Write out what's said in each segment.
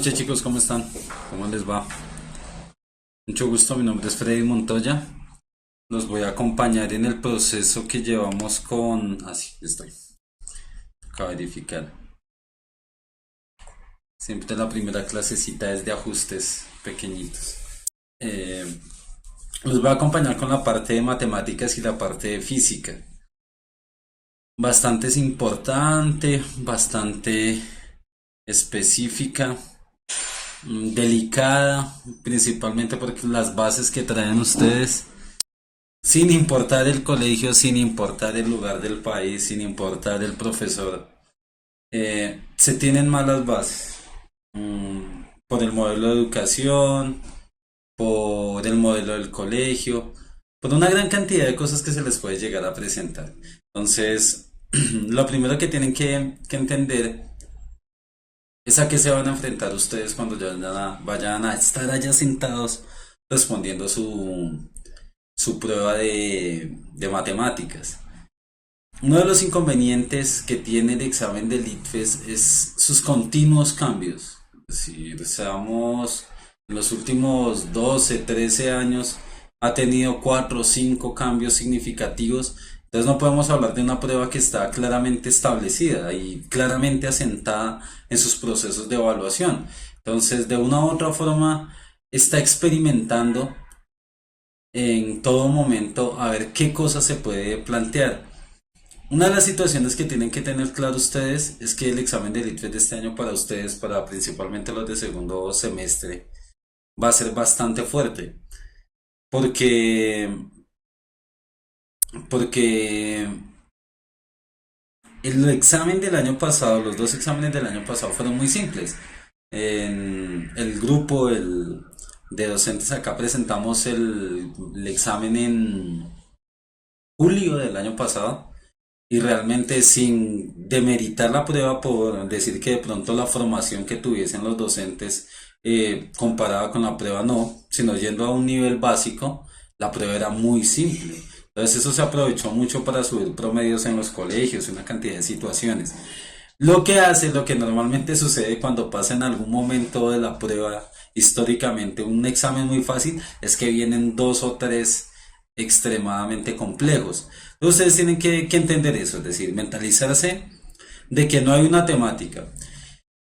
noches chicos, ¿cómo están? ¿Cómo les va? Mucho gusto, mi nombre es Freddy Montoya. Los voy a acompañar en el proceso que llevamos con... Así, estoy. Acá verificar. Siempre la primera clasecita es de ajustes pequeñitos. Eh, los voy a acompañar con la parte de matemáticas y la parte de física. Bastante es importante, bastante específica, delicada, principalmente porque las bases que traen ustedes, sin importar el colegio, sin importar el lugar del país, sin importar el profesor, se tienen malas bases. Por el modelo de educación, por el modelo del colegio, por una gran cantidad de cosas que se les puede llegar a presentar. Entonces, lo primero que tienen que entender es a qué se van a enfrentar ustedes cuando ya vayan a estar allá sentados respondiendo su prueba de matemáticas. Uno de los inconvenientes que tiene el examen del ITFES es sus continuos cambios. Es decir, seamos, en los últimos 12 13 años ha tenido 4 o 5 cambios significativos. Entonces no podemos hablar de una prueba que está claramente establecida y claramente asentada en sus procesos de evaluación. Entonces, de una u otra forma, está experimentando en todo momento a ver qué cosas se puede plantear. Una de las situaciones que tienen que tener claro ustedes es que el examen de ITFES de este año para ustedes, para principalmente los de segundo semestre, va a ser bastante fuerte. Porque, porque el examen del año pasado, los dos exámenes del año pasado fueron muy simples. En el grupo de docentes acá presentamos el examen en julio del año pasado y realmente sin demeritar la prueba por decir que de pronto la formación que tuviesen los docentes comparada con la prueba no, sino yendo a un nivel básico, la prueba era muy simple. Entonces eso se aprovechó mucho para subir promedios en los colegios, una cantidad de situaciones. Lo que hace, lo que normalmente sucede cuando pasa en algún momento de la prueba, históricamente un examen muy fácil, es que vienen dos o tres extremadamente complejos. Ustedes tienen que entender eso, es decir, mentalizarse de que no hay una temática.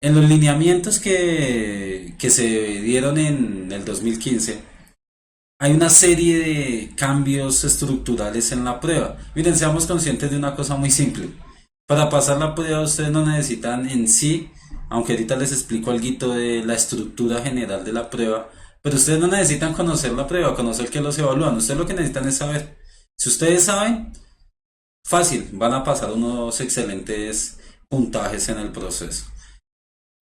En los lineamientos que se dieron en el 2015, hay una serie de cambios estructurales en la prueba. Miren, seamos conscientes de una cosa muy simple. Para pasar la prueba ustedes no necesitan en sí, aunque ahorita les explico algo de la estructura general de la prueba, pero ustedes no necesitan conocer la prueba, conocer que los evalúan. Ustedes lo que necesitan es saber. Si ustedes saben, fácil, van a pasar unos excelentes puntajes en el proceso.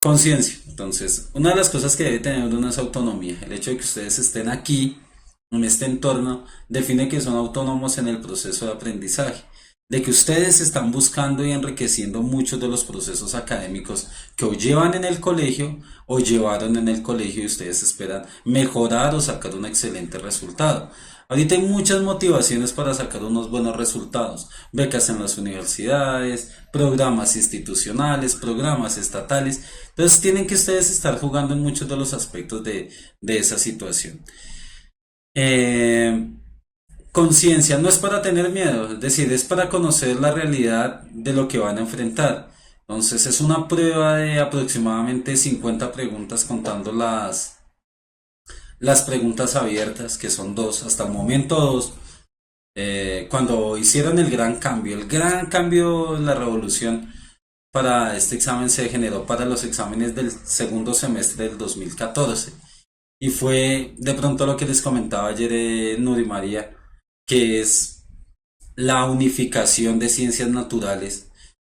Conciencia. Entonces, una de las cosas que debe tener uno es autonomía. El hecho de que ustedes estén aquí, en este entorno, define que son autónomos en el proceso de aprendizaje. De que ustedes están buscando y enriqueciendo muchos de los procesos académicos que o llevan en el colegio o llevaron en el colegio y ustedes esperan mejorar o sacar un excelente resultado. Ahorita hay muchas motivaciones para sacar unos buenos resultados. Becas en las universidades, programas institucionales, programas estatales. Entonces tienen que ustedes estar jugando en muchos de los aspectos de esa situación. Eh, Conciencia no es para tener miedo, es decir, es para conocer la realidad de lo que van a enfrentar. Entonces es una prueba de aproximadamente 50 preguntas contando las preguntas abiertas, que son dos, hasta el momento dos. Cuando hicieron el gran cambio, la revolución para este examen se generó para los exámenes del segundo semestre del 2014. Y fue de pronto lo que les comentaba ayer Nuri María, que es la unificación de ciencias naturales,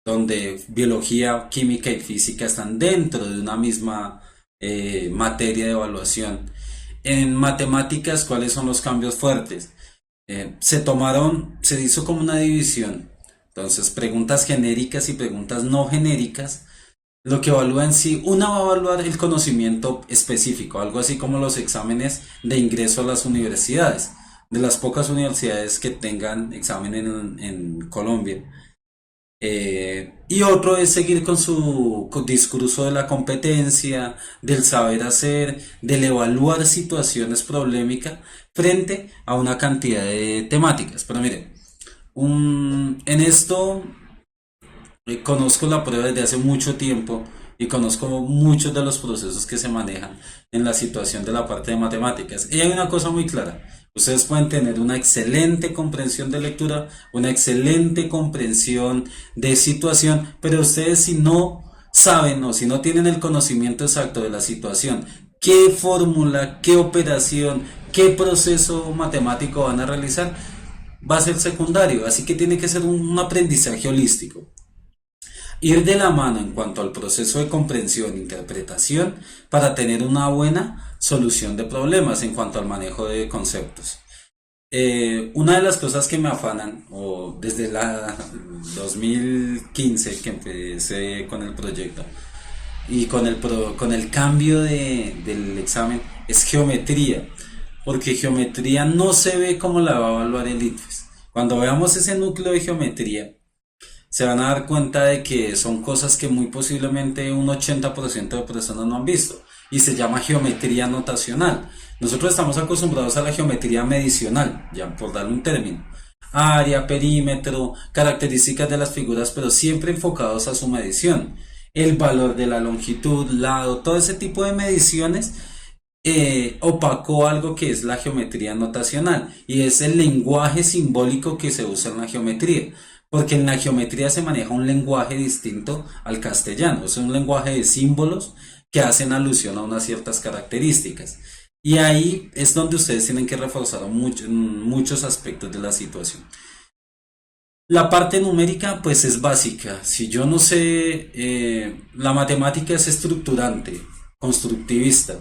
donde biología, química y física están dentro de una misma materia de evaluación. En matemáticas, ¿cuáles son los cambios fuertes? Se hizo como una división. Entonces, preguntas genéricas y preguntas no genéricas. Lo que evalúa en sí, una va a evaluar el conocimiento específico, algo así como los exámenes de ingreso a las universidades. De las pocas universidades que tengan examen en Colombia, Y otro es seguir con su discurso de la competencia, del saber hacer, del evaluar situaciones problemáticas frente a una cantidad de temáticas. Pero mire, en esto conozco la prueba desde hace mucho tiempo y conozco muchos de los procesos que se manejan en la situación de la parte de matemáticas. Y hay una cosa muy clara. Ustedes pueden tener una excelente comprensión de lectura, una excelente comprensión de situación, pero ustedes si no saben o si no tienen el conocimiento exacto de la situación, qué fórmula, qué operación, qué proceso matemático van a realizar, va a ser secundario. Así que tiene que ser un aprendizaje holístico. Ir de la mano en cuanto al proceso de comprensión e interpretación para tener una buena solución de problemas en cuanto al manejo de conceptos. Una de las cosas que me afanan, o desde la 2015 que empecé con el proyecto y con el cambio del examen, es geometría, porque geometría no se ve como la va a evaluar el ITFES. Cuando veamos ese núcleo de geometría, se van a dar cuenta de que son cosas que muy posiblemente un 80% de personas no han visto y se llama geometría notacional. Nosotros estamos acostumbrados a la geometría medicional, ya por darle un término. Área, perímetro, características de las figuras, pero siempre enfocados a su medición. El valor de la longitud, lado, todo ese tipo de mediciones opacó algo que es la geometría notacional y es el lenguaje simbólico que se usa en la geometría. Porque en la geometría se maneja un lenguaje distinto al castellano, es un lenguaje de símbolos que hacen alusión a unas ciertas características. Y ahí es donde ustedes tienen que reforzar muchos aspectos de la situación. La parte numérica pues es básica. Si yo no sé, la matemática es estructurante, constructivista.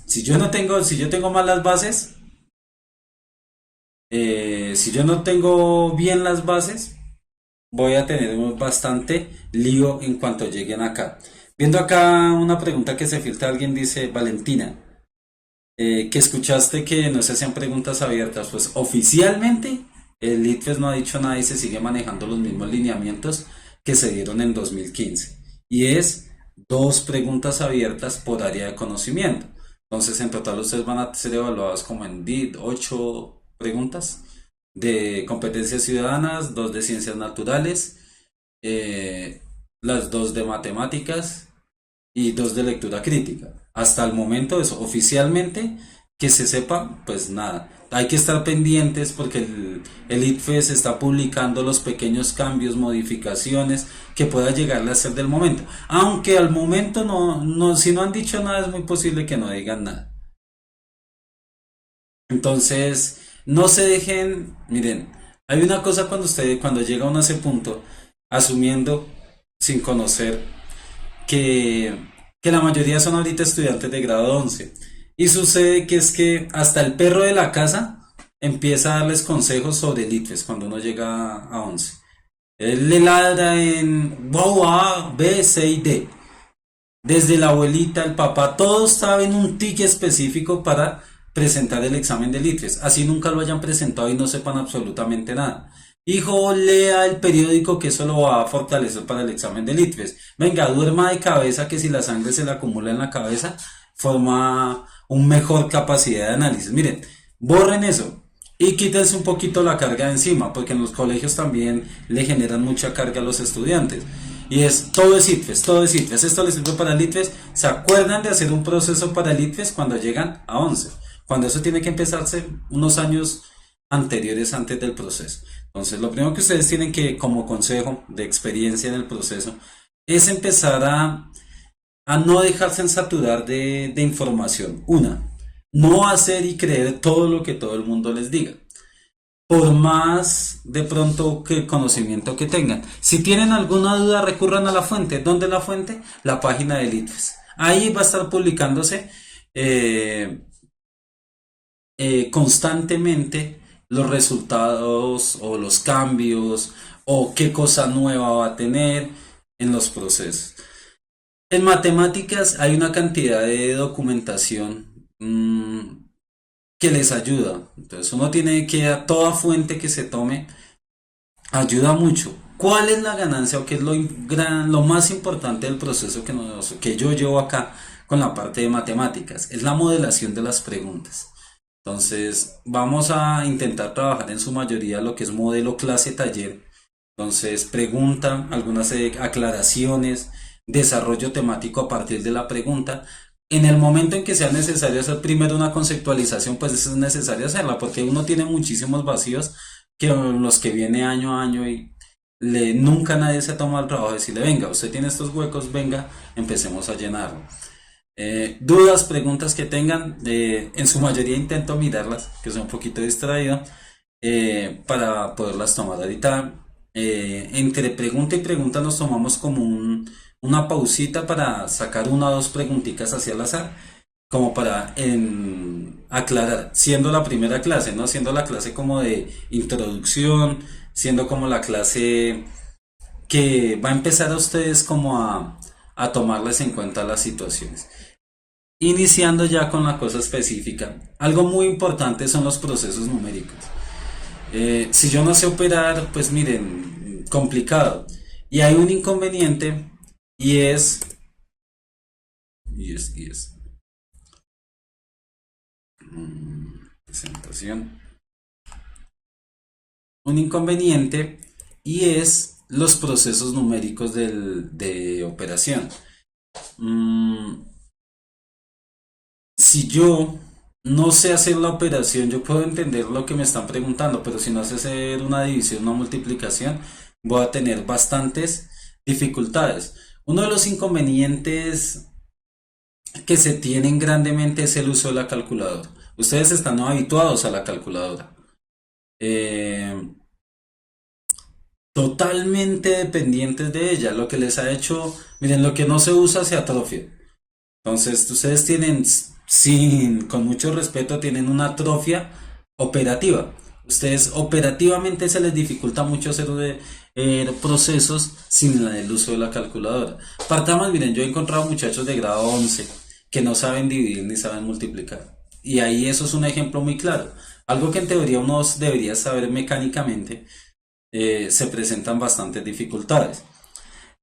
Si yo tengo malas bases, si yo no tengo bien las bases, voy a tener bastante lío en cuanto lleguen acá. Viendo acá una pregunta que se filtra, alguien dice, Valentina, que escuchaste que no se hacían preguntas abiertas. Pues oficialmente el ITFES no ha dicho nada y se sigue manejando los mismos lineamientos que se dieron en 2015. Y es dos preguntas abiertas por área de conocimiento. Entonces en total ustedes van a ser evaluados como en 8 preguntas de competencias ciudadanas, dos de ciencias naturales, eh, las dos de matemáticas y dos de lectura crítica. Hasta el momento, eso, oficialmente, que se sepa, pues nada. Hay que estar pendientes porque el ITFES está publicando los pequeños cambios, modificaciones que pueda llegarle a ser del momento. Aunque al momento si no han dicho nada, es muy posible que no digan nada. Entonces, no se dejen, miren, hay una cosa cuando llega uno a ese punto, asumiendo sin conocer que, que la mayoría son ahorita estudiantes de grado 11. Y sucede que es que hasta el perro de la casa empieza a darles consejos sobre el ITFES cuando uno llega a 11. Él le ladra en wow, A, B, C y D. Desde la abuelita, el papá, todos saben un tic específico para presentar el examen del ITFES. Así nunca lo hayan presentado y no sepan absolutamente nada. Hijo, lea el periódico que eso lo va a fortalecer para el examen del ITFES. Venga, duerma de cabeza que si la sangre se le acumula en la cabeza, forma un mejor capacidad de análisis. Miren, borren eso y quítense un poquito la carga de encima, porque en los colegios también le generan mucha carga a los estudiantes. Y es todo es ITFES, todo es ITFES. Esto les sirve para el ITFES. ¿Se acuerdan de hacer un proceso para el ITFES cuando llegan a 11? Cuando eso tiene que empezarse unos años anteriores antes del proceso. Entonces, lo primero que ustedes tienen que, como consejo de experiencia en el proceso, es empezar a no dejarse saturar de información. Una, no hacer y creer todo lo que todo el mundo les diga. Por más de pronto que conocimiento que tengan. Si tienen alguna duda, recurran a la fuente. ¿Dónde es la fuente? La página del ITFES. Ahí va a estar publicándose eh, constantemente los resultados o los cambios o qué cosa nueva va a tener en los procesos. En matemáticas hay una cantidad de documentación que les ayuda. Entonces uno tiene que a toda fuente que se tome ayuda mucho. ¿Cuál es la ganancia o qué es lo más importante del proceso que yo llevo acá con la parte de matemáticas? Es la modelación de las preguntas. Entonces, vamos a intentar trabajar en su mayoría lo que es modelo clase taller. Entonces, pregunta, algunas aclaraciones, desarrollo temático a partir de la pregunta. En el momento en que sea necesario hacer primero una conceptualización, pues es necesario hacerla, porque uno tiene muchísimos vacíos que los que viene año a año y nunca nadie se ha tomado el trabajo de decirle, venga, usted tiene estos huecos, venga, empecemos a llenarlo. Dudas, preguntas que tengan, en su mayoría intento mirarlas, que soy un poquito distraído, para poderlas tomar ahorita. Entre pregunta y pregunta nos tomamos como una pausita para sacar una o dos preguntitas hacia el azar, como para aclarar, siendo la primera clase, ¿no? Siendo la clase como de introducción, siendo como la clase que va a empezar a ustedes como a tomarles en cuenta las situaciones. Iniciando ya con la cosa específica, algo muy importante son los procesos numéricos. Si yo no sé operar, pues miren, complicado. Y hay un inconveniente y es presentación. Un inconveniente y es los procesos numéricos de operación. Mm, si yo no sé hacer la operación, yo puedo entender lo que me están preguntando, pero si no sé hacer una división, una multiplicación, voy a tener bastantes dificultades. Uno de los inconvenientes que se tienen grandemente es el uso de la calculadora. Ustedes están habituados a la calculadora. Eh, Totalmente dependientes de ella. Lo que les ha hecho, miren, lo que no se usa se atrofia. Entonces, ustedes tienen, con mucho respeto, tienen una atrofia operativa. Ustedes operativamente se les dificulta mucho hacer procesos sin el uso de la calculadora. Partamos, miren, yo he encontrado muchachos de grado 11 que no saben dividir ni saben multiplicar. Y ahí eso es un ejemplo muy claro. Algo que en teoría uno debería saber mecánicamente, se presentan bastantes dificultades.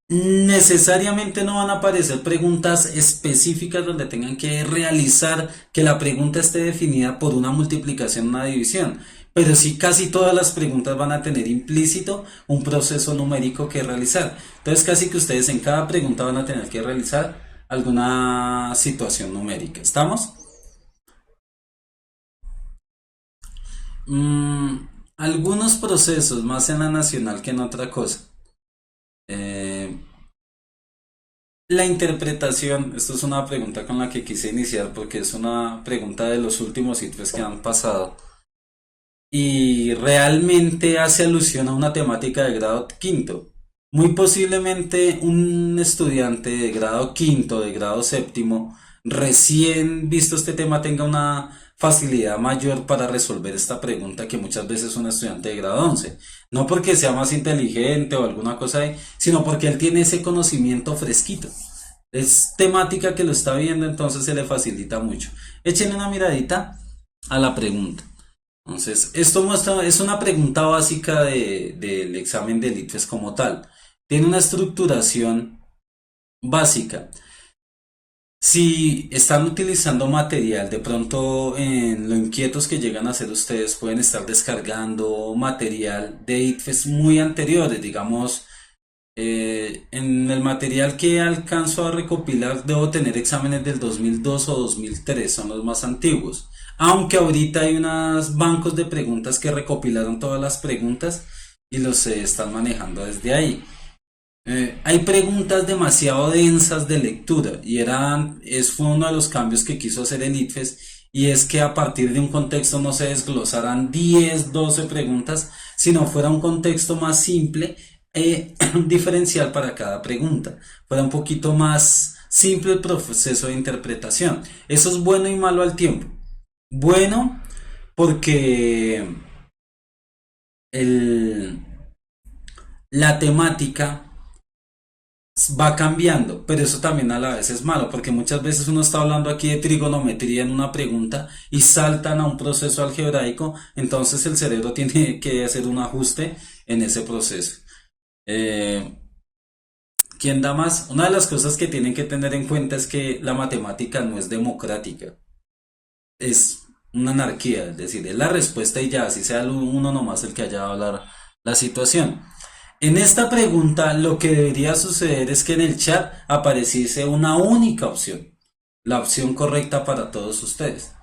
Necesariamente no van a aparecer preguntas específicas donde tengan que realizar que la pregunta esté definida por una multiplicación o una división, pero sí casi todas las preguntas van a tener implícito un proceso numérico que realizar. Entonces casi que ustedes en cada pregunta van a tener que realizar alguna situación numérica. ¿Estamos? Mm, algunos procesos más en la nacional que en otra cosa. Eh, La interpretación, esto es una pregunta con la que quise iniciar porque es una pregunta de los últimos sitios que han pasado y realmente hace alusión a una temática de grado quinto. Muy posiblemente un estudiante de grado quinto, de grado séptimo, recién visto este tema tenga una facilidad mayor para resolver esta pregunta que muchas veces un estudiante de grado 11. No porque sea más inteligente o alguna cosa ahí, sino porque él tiene ese conocimiento fresquito. Es temática que lo está viendo, entonces se le facilita mucho. Echen una miradita a la pregunta. Entonces, esto muestra, es una pregunta básica del examen de ITFES como tal. Tiene una estructuración básica. Si están utilizando material, de pronto en lo inquietos que llegan a ser ustedes, pueden estar descargando material de ITFES muy anteriores, digamos, en el material que alcanzo a recopilar debo tener exámenes del 2002 o 2003, son los más antiguos. Aunque ahorita hay unos bancos de preguntas que recopilaron todas las preguntas y los se están manejando desde ahí. Hay preguntas demasiado densas de lectura y fue uno de los cambios que quiso hacer el ITFES y es que a partir de un contexto no se desglosaran 10 12 preguntas, sino fuera un contexto más simple, diferencial para cada pregunta, fuera un poquito más simple el proceso de interpretación. Eso es bueno y malo al tiempo. Bueno, porque el, la temática va cambiando, pero eso también a la vez es malo, porque muchas veces uno está hablando aquí de trigonometría en una pregunta y saltan a un proceso algebraico, entonces el cerebro tiene que hacer un ajuste en ese proceso. Eh, ¿Quién da más? Una de las cosas que tienen que tener en cuenta es que la matemática no es democrática, es una anarquía, es decir, es la respuesta y ya, si sea uno nomás el que haya dado la situación. En esta pregunta lo que debería suceder es que en el chat apareciese una única opción, la opción correcta para todos ustedes.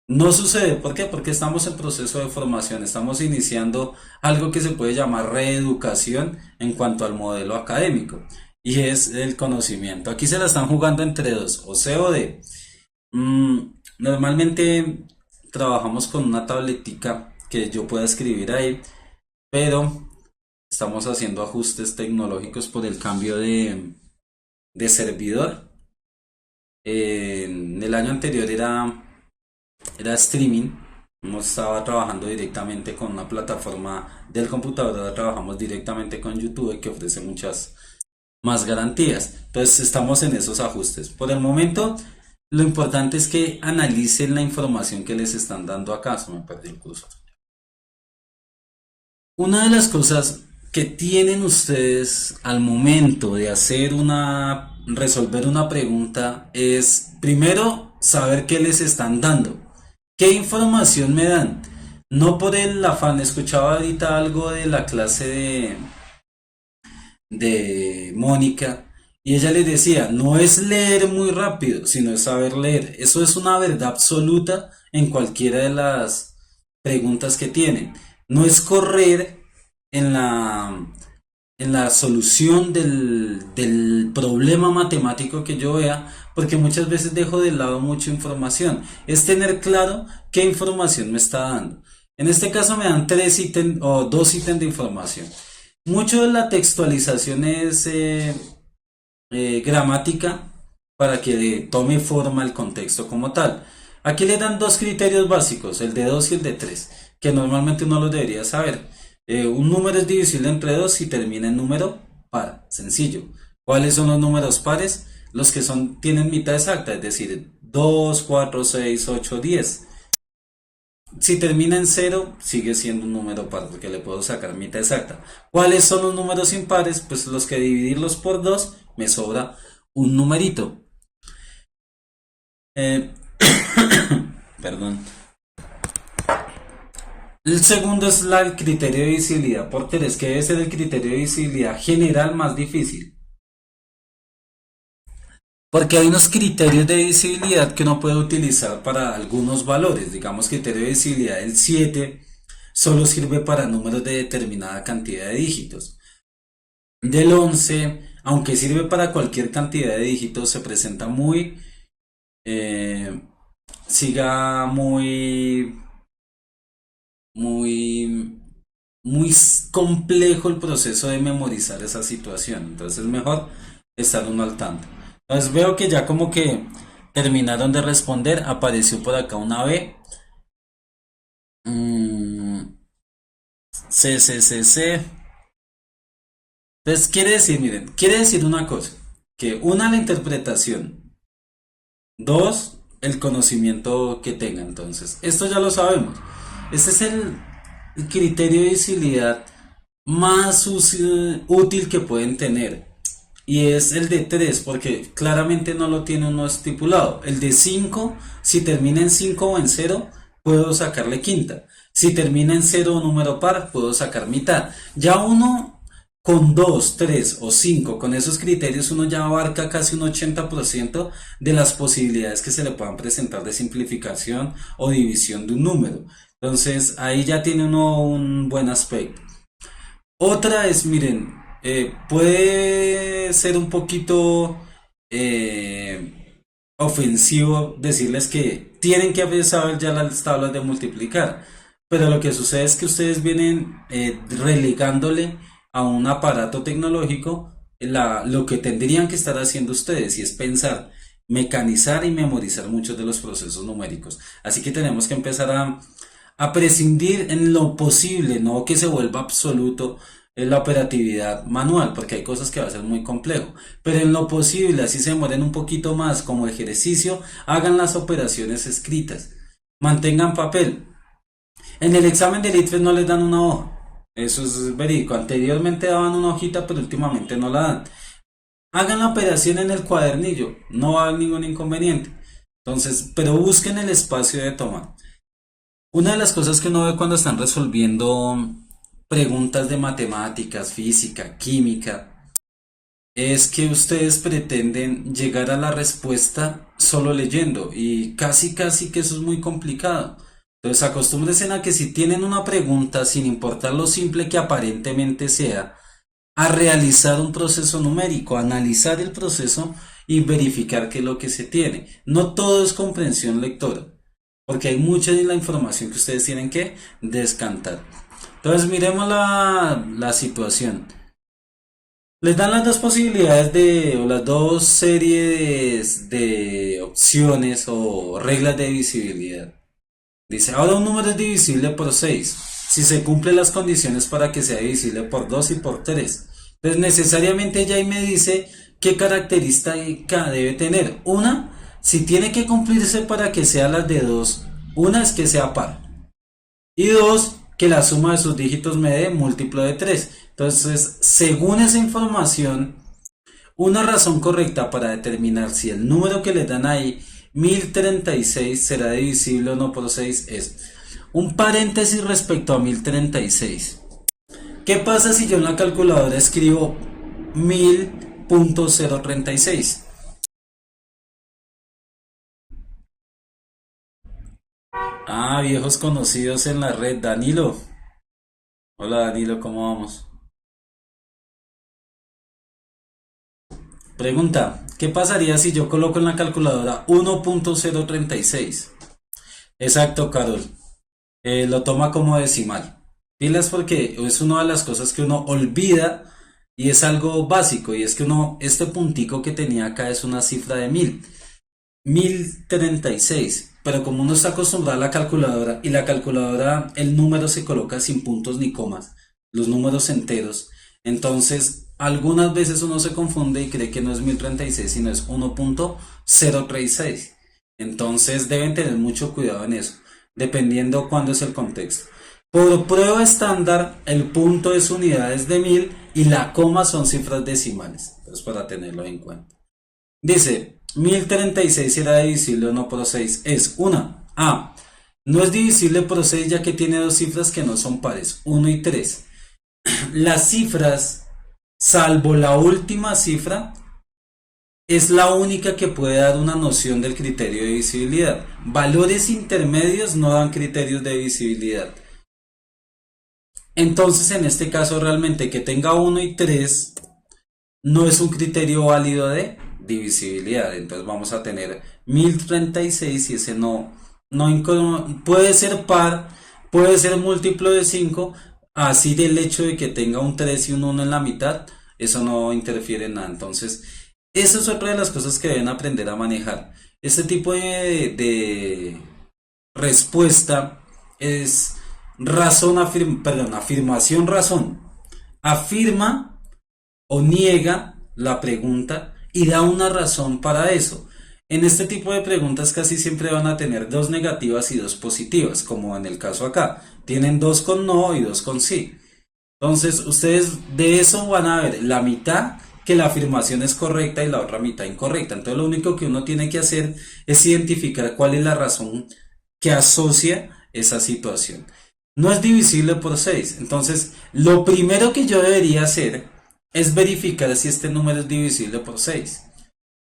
No sucede, ¿por qué? Porque estamos en proceso de formación, estamos iniciando algo que se puede llamar reeducación en cuanto al modelo académico y es el conocimiento. Aquí se la están jugando entre dos, o C o D. Normalmente trabajamos con una tabletica que yo pueda escribir ahí, pero estamos haciendo ajustes tecnológicos por el cambio de servidor. En el año anterior era streaming, no estaba trabajando directamente con una plataforma del computador, ahora trabajamos directamente con YouTube que ofrece muchas más garantías. Entonces estamos en esos ajustes. Por el momento, lo importante es que analicen la información que les están dando acá. Se me perdió el curso. Una de las cosas que tienen ustedes al momento de resolver una pregunta es primero saber qué les están dando, qué información me dan. No por el afán, escuchaba ahorita algo de la clase de Mónica y ella le decía, no es leer muy rápido, sino es saber leer. Eso es una verdad absoluta en cualquiera de las preguntas que tienen. No es correr en la solución del problema matemático que yo vea, porque muchas veces dejo de lado mucha información. Es tener claro qué información me está dando. En este caso me dan tres ítems o dos ítems de información. Mucho de la textualización es gramática para que tome forma el contexto como tal. Aquí le dan dos criterios básicos, el de 2 y el de 3 que normalmente uno los debería saber. Un número es divisible entre 2 si termina en número par, sencillo. ¿Cuáles son los números pares? Los que tienen mitad exacta, es decir, 2 4 6 8 10. Si termina en cero, sigue siendo un número par porque le puedo sacar mitad exacta. ¿Cuáles son los números impares? Pues los que dividirlos por 2 me sobra un numerito. Eh, perdón. El segundo es el criterio de visibilidad por 3, que debe ser el criterio de visibilidad general más difícil. Porque hay unos criterios de visibilidad que uno puede utilizar para algunos valores. Digamos, criterio de visibilidad del 7 solo sirve para números de determinada cantidad de dígitos. Del 11, aunque sirve para cualquier cantidad de dígitos, se presenta eh, siga muy, muy complejo el proceso de memorizar esa situación. Entonces es mejor estar uno al tanto. Entonces veo que ya como que terminaron de responder. Apareció por acá una B. Mm, C, C, C, C. Entonces quiere decir, miren, quiere decir una cosa. Que una, la interpretación. Dos, el conocimiento que tenga. Entonces, esto ya lo sabemos. Este es el criterio de visibilidad más útil que pueden tener. Y es el de 3 porque claramente no lo tiene uno estipulado. El de 5 si termina en 5 o en cero puedo sacarle quinta. Si termina en cero o número par, puedo sacar mitad. Ya uno con 2 3 o 5 con esos criterios, uno ya abarca casi un 80% de las posibilidades que se le puedan presentar de simplificación o división de un número. Entonces, ahí ya tiene uno un buen aspecto. Otra es, miren, puede ser un poquito ofensivo decirles que tienen que saber ya las tablas de multiplicar, pero lo que sucede es que ustedes vienen relegándole a un aparato tecnológico lo que tendrían que estar haciendo ustedes y es pensar, mecanizar y memorizar muchos de los procesos numéricos. Así que tenemos que empezar a prescindir en lo posible, no que se vuelva absoluto la operatividad manual, porque hay cosas que va a ser muy complejo, pero en lo posible, así se demoren un poquito más como ejercicio, hagan las operaciones escritas, mantengan papel. En el examen del ITFES no les dan una hoja, Eso es verídico. Anteriormente daban una hojita, pero últimamente no la dan. Hagan la operación en el cuadernillo, no va a haber ningún inconveniente. Entonces, pero busquen el espacio de toma. Una de las cosas que uno ve cuando están resolviendo preguntas de matemáticas, física, química, es que ustedes pretenden llegar a la respuesta solo leyendo y casi que eso es muy complicado. Entonces acostúmbrense a que si tienen una pregunta, sin importar lo simple que aparentemente sea, a realizar un proceso numérico, analizar el proceso y verificar qué es lo que se tiene. No todo es comprensión lectora, porque hay mucha de la información que ustedes tienen que descantar. Entonces miremos la situación. Les dan las dos posibilidades o las dos series de opciones o reglas de divisibilidad. Dice, ahora un número es divisible por 6 si se cumplen las condiciones para que sea divisible por 2 y por 3. Entonces necesariamente ya ahí me dice qué característica debe tener. Una, si tiene que cumplirse para que sea las de 2, una es que sea par. Y dos, que la suma de sus dígitos me dé múltiplo de 3. Entonces, según esa información, una razón correcta para determinar si el número que le dan ahí, 1036, será divisible o no por 6 es un paréntesis respecto a 1036. ¿Qué pasa si yo en la calculadora escribo 1000.036? Ah, viejos conocidos en la red, Danilo. Hola Danilo, ¿cómo vamos? Pregunta, ¿qué pasaría si yo coloco en la calculadora 1.036? Exacto, Carol. Lo toma como decimal. Pilas porque es una de las cosas que uno olvida y es algo básico y es que uno, este puntico que tenía acá es una cifra de 1036, pero como uno está acostumbrado a la calculadora y la calculadora el número se coloca sin puntos ni comas, los números enteros, entonces algunas veces uno se confunde y cree que no es 1036 sino es 1.036. Entonces deben tener mucho cuidado en eso, dependiendo cuándo es el contexto. Por prueba estándar, el punto es unidades de 1000 y la coma son cifras decimales. Entonces, para tenerlo en cuenta. Dice, 1036 será divisible o no por 6. Es una A. No es divisible por 6 ya que tiene dos cifras que no son pares, 1 y 3. Las cifras, salvo la última cifra, es la única que puede dar una noción del criterio de divisibilidad. Valores intermedios no dan criterios de divisibilidad. Entonces, en este caso, realmente que tenga 1 y 3 no es un criterio válido de divisibilidad. Entonces, vamos a tener 1036 y ese no puede ser par, puede ser múltiplo de 5. Así del hecho de que tenga un 3 y un 1 en la mitad, eso no interfiere en nada. Entonces, esa es otra de las cosas que deben aprender a manejar. Este tipo de respuesta es afirmación, razón. Afirma o niega la pregunta y da una razón para eso. En este tipo de preguntas casi siempre van a tener dos negativas y dos positivas, como en el caso acá. Tienen dos con no y dos con sí. Entonces, ustedes de eso van a ver la mitad que la afirmación es correcta y la otra mitad incorrecta. Entonces, lo único que uno tiene que hacer es identificar cuál es la razón que asocia esa situación. No es divisible por 6. Entonces, lo primero que yo debería hacer es verificar si este número es divisible por 6.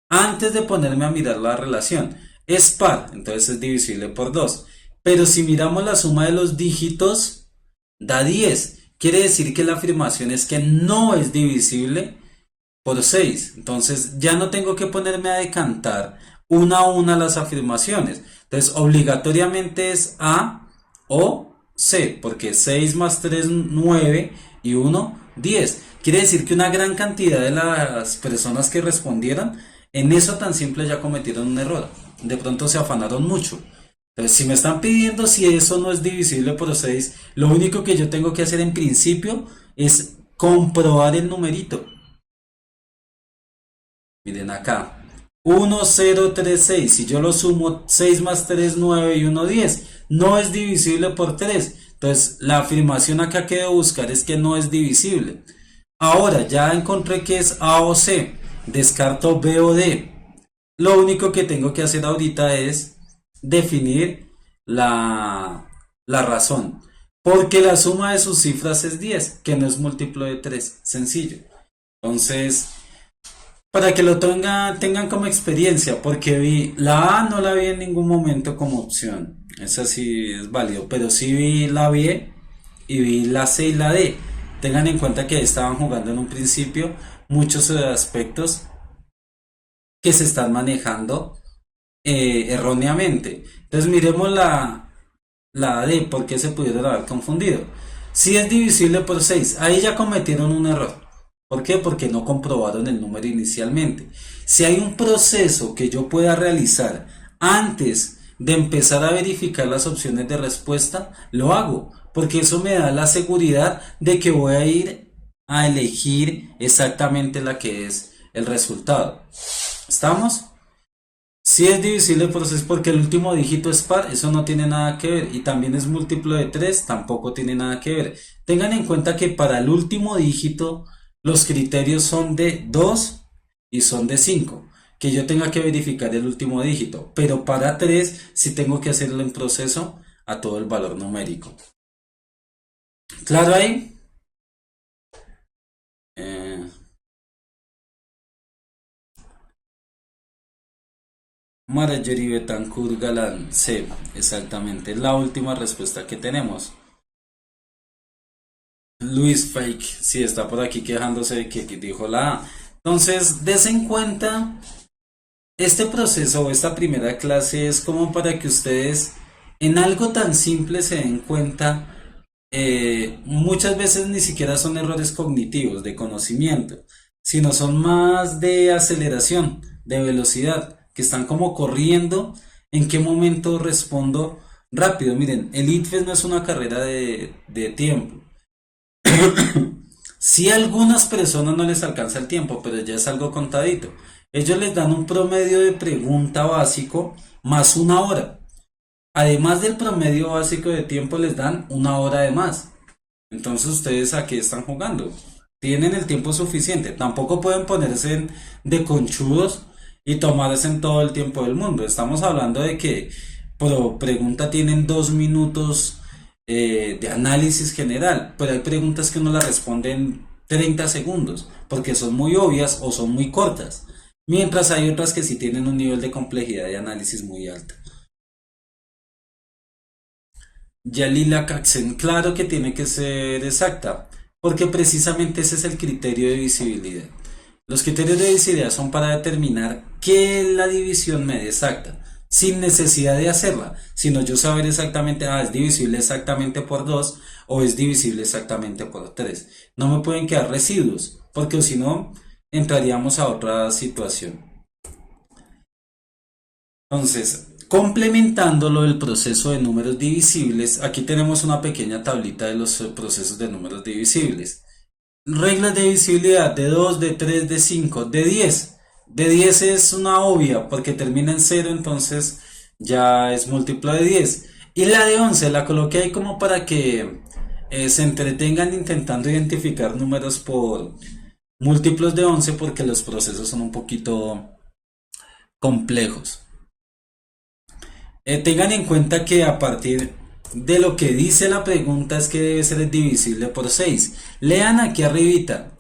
Antes de ponerme a mirar la relación. Es par, entonces es divisible por 2. Pero si miramos la suma de los dígitos, da 10. Quiere decir que la afirmación es que no es divisible por 6. Entonces ya no tengo que ponerme a decantar una a una las afirmaciones. Entonces obligatoriamente es A o C, porque 6 más 3, 9 y 1, 10. Quiere decir que una gran cantidad de las personas que respondieron en eso tan simple ya cometieron un error. De pronto se afanaron mucho. Entonces, si me están pidiendo si eso no es divisible por 6, lo único que yo tengo que hacer en principio es comprobar el numerito. Miren acá. 1036. Si yo lo sumo, 6 más 3, 9 y 1, 10. No es divisible por 3. Entonces, la afirmación acá que debo buscar es que no es divisible. Ahora, ya encontré que es A o C. Descarto B o D. Lo único que tengo que hacer ahorita es definir la razón. Porque la suma de sus cifras es 10, que no es múltiplo de 3. Sencillo. Entonces, para que lo tengan como experiencia, porque vi la A no la vi en ningún momento como opción. Esa sí es válido, pero sí vi la B y vi la C y la D. Tengan en cuenta que estaban jugando en un principio muchos aspectos que se están manejando erróneamente. Entonces miremos la D, ¿por qué se pudieron haber confundido? Si es divisible por 6, ahí ya cometieron un error. ¿Por qué? Porque no comprobaron el número inicialmente. Si hay un proceso que yo pueda realizar antes de empezar a verificar las opciones de respuesta, lo hago, porque eso me da la seguridad de que voy a ir a elegir exactamente la que es el resultado. ¿Estamos? Si es divisible por 6 porque el último dígito es par, eso no tiene nada que ver. Y también es múltiplo de 3, tampoco tiene nada que ver. Tengan en cuenta que para el último dígito los criterios son de 2 y son de 5. Que yo tenga que verificar el último dígito. Pero para 3 sí tengo que hacerlo en proceso a todo el valor numérico. ¿Claro ahí? Eh, Marjorie Betancourt Galán, C, exactamente, es la última respuesta que tenemos. Luis Fake, sí, está por aquí quejándose de que dijo la A. Entonces, des en cuenta, este proceso o esta primera clase es como para que ustedes en algo tan simple se den cuenta. Muchas veces ni siquiera son errores cognitivos de conocimiento, sino son más de aceleración, de velocidad, que están como corriendo. ¿En qué momento respondo rápido? Miren, el ITFES no es una carrera de tiempo. Si a algunas personas no les alcanza el tiempo, pero ya es algo contadito. Ellos les dan un promedio de pregunta básico más una hora. Además del promedio básico de tiempo, les dan una hora de más. Entonces, ¿ustedes a qué están jugando? Tienen el tiempo suficiente. Tampoco pueden ponerse de conchudos y tomarse en todo el tiempo del mundo. Estamos hablando de que por pregunta tienen 2 minutos de análisis general, pero hay preguntas que uno las responde en 30 segundos, porque son muy obvias o son muy cortas. Mientras hay otras que sí tienen un nivel de complejidad de análisis muy alto. Yalila Caxen, claro que tiene que ser exacta, porque precisamente ese es el criterio de visibilidad. Los criterios de visibilidad son para determinar qué es la división media exacta, sin necesidad de hacerla, sino yo saber exactamente, es divisible exactamente por 2 o es divisible exactamente por 3. No me pueden quedar residuos, porque si no, entraríamos a otra situación. Entonces, complementándolo del proceso de números divisibles, aquí tenemos una pequeña tablita de los procesos de números divisibles. Reglas de divisibilidad de 2, de 3, de 5, de 10. De 10 es una obvia porque termina en 0, entonces ya es múltiplo de 10. Y la de 11 la coloqué ahí como para que se entretengan intentando identificar números por múltiplos de 11 porque los procesos son un poquito complejos. Tengan en cuenta que a partir de lo que dice la pregunta es que debe ser divisible por 6. Lean aquí arribita.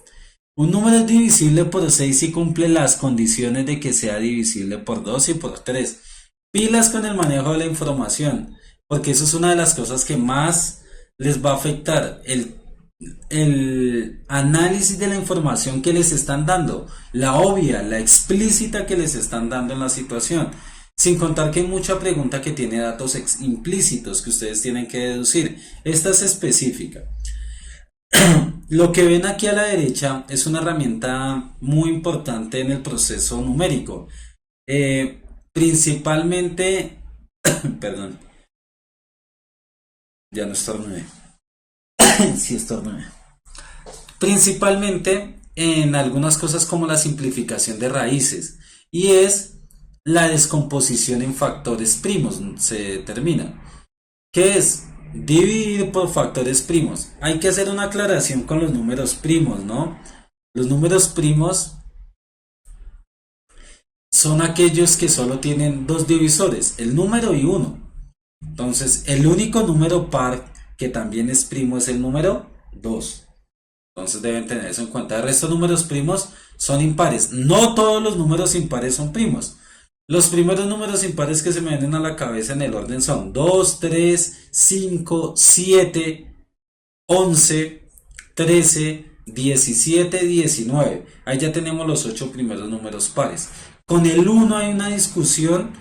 Un número es divisible por 6 si cumple las condiciones de que sea divisible por 2 y por 3. Pilas con el manejo de la información, porque eso es una de las cosas que más les va a afectar. El análisis de la información que les están dando, la obvia, la explícita que les están dando en la situación. Sin contar que hay mucha pregunta que tiene datos implícitos que ustedes tienen que deducir. Esta es específica. Lo que ven aquí a la derecha es una herramienta muy importante en el proceso numérico. Principalmente, perdón, ya no estornudé. Sí estornudé. Principalmente en algunas cosas como la simplificación de raíces. Y es la descomposición en factores primos, se determina. ¿Qué es? Dividir por factores primos. Hay que hacer una aclaración con los números primos, ¿no? Los números primos son aquellos que solo tienen dos divisores, el número y uno. Entonces, el único número par que también es primo es el número 2. Entonces deben tener eso en cuenta. El resto de números primos son impares. No todos los números impares son primos. Los primeros números impares que se me vienen a la cabeza en el orden son 2, 3, 5, 7, 11, 13, 17, 19. Ahí ya tenemos los 8 primeros números pares. Con el uno hay una discusión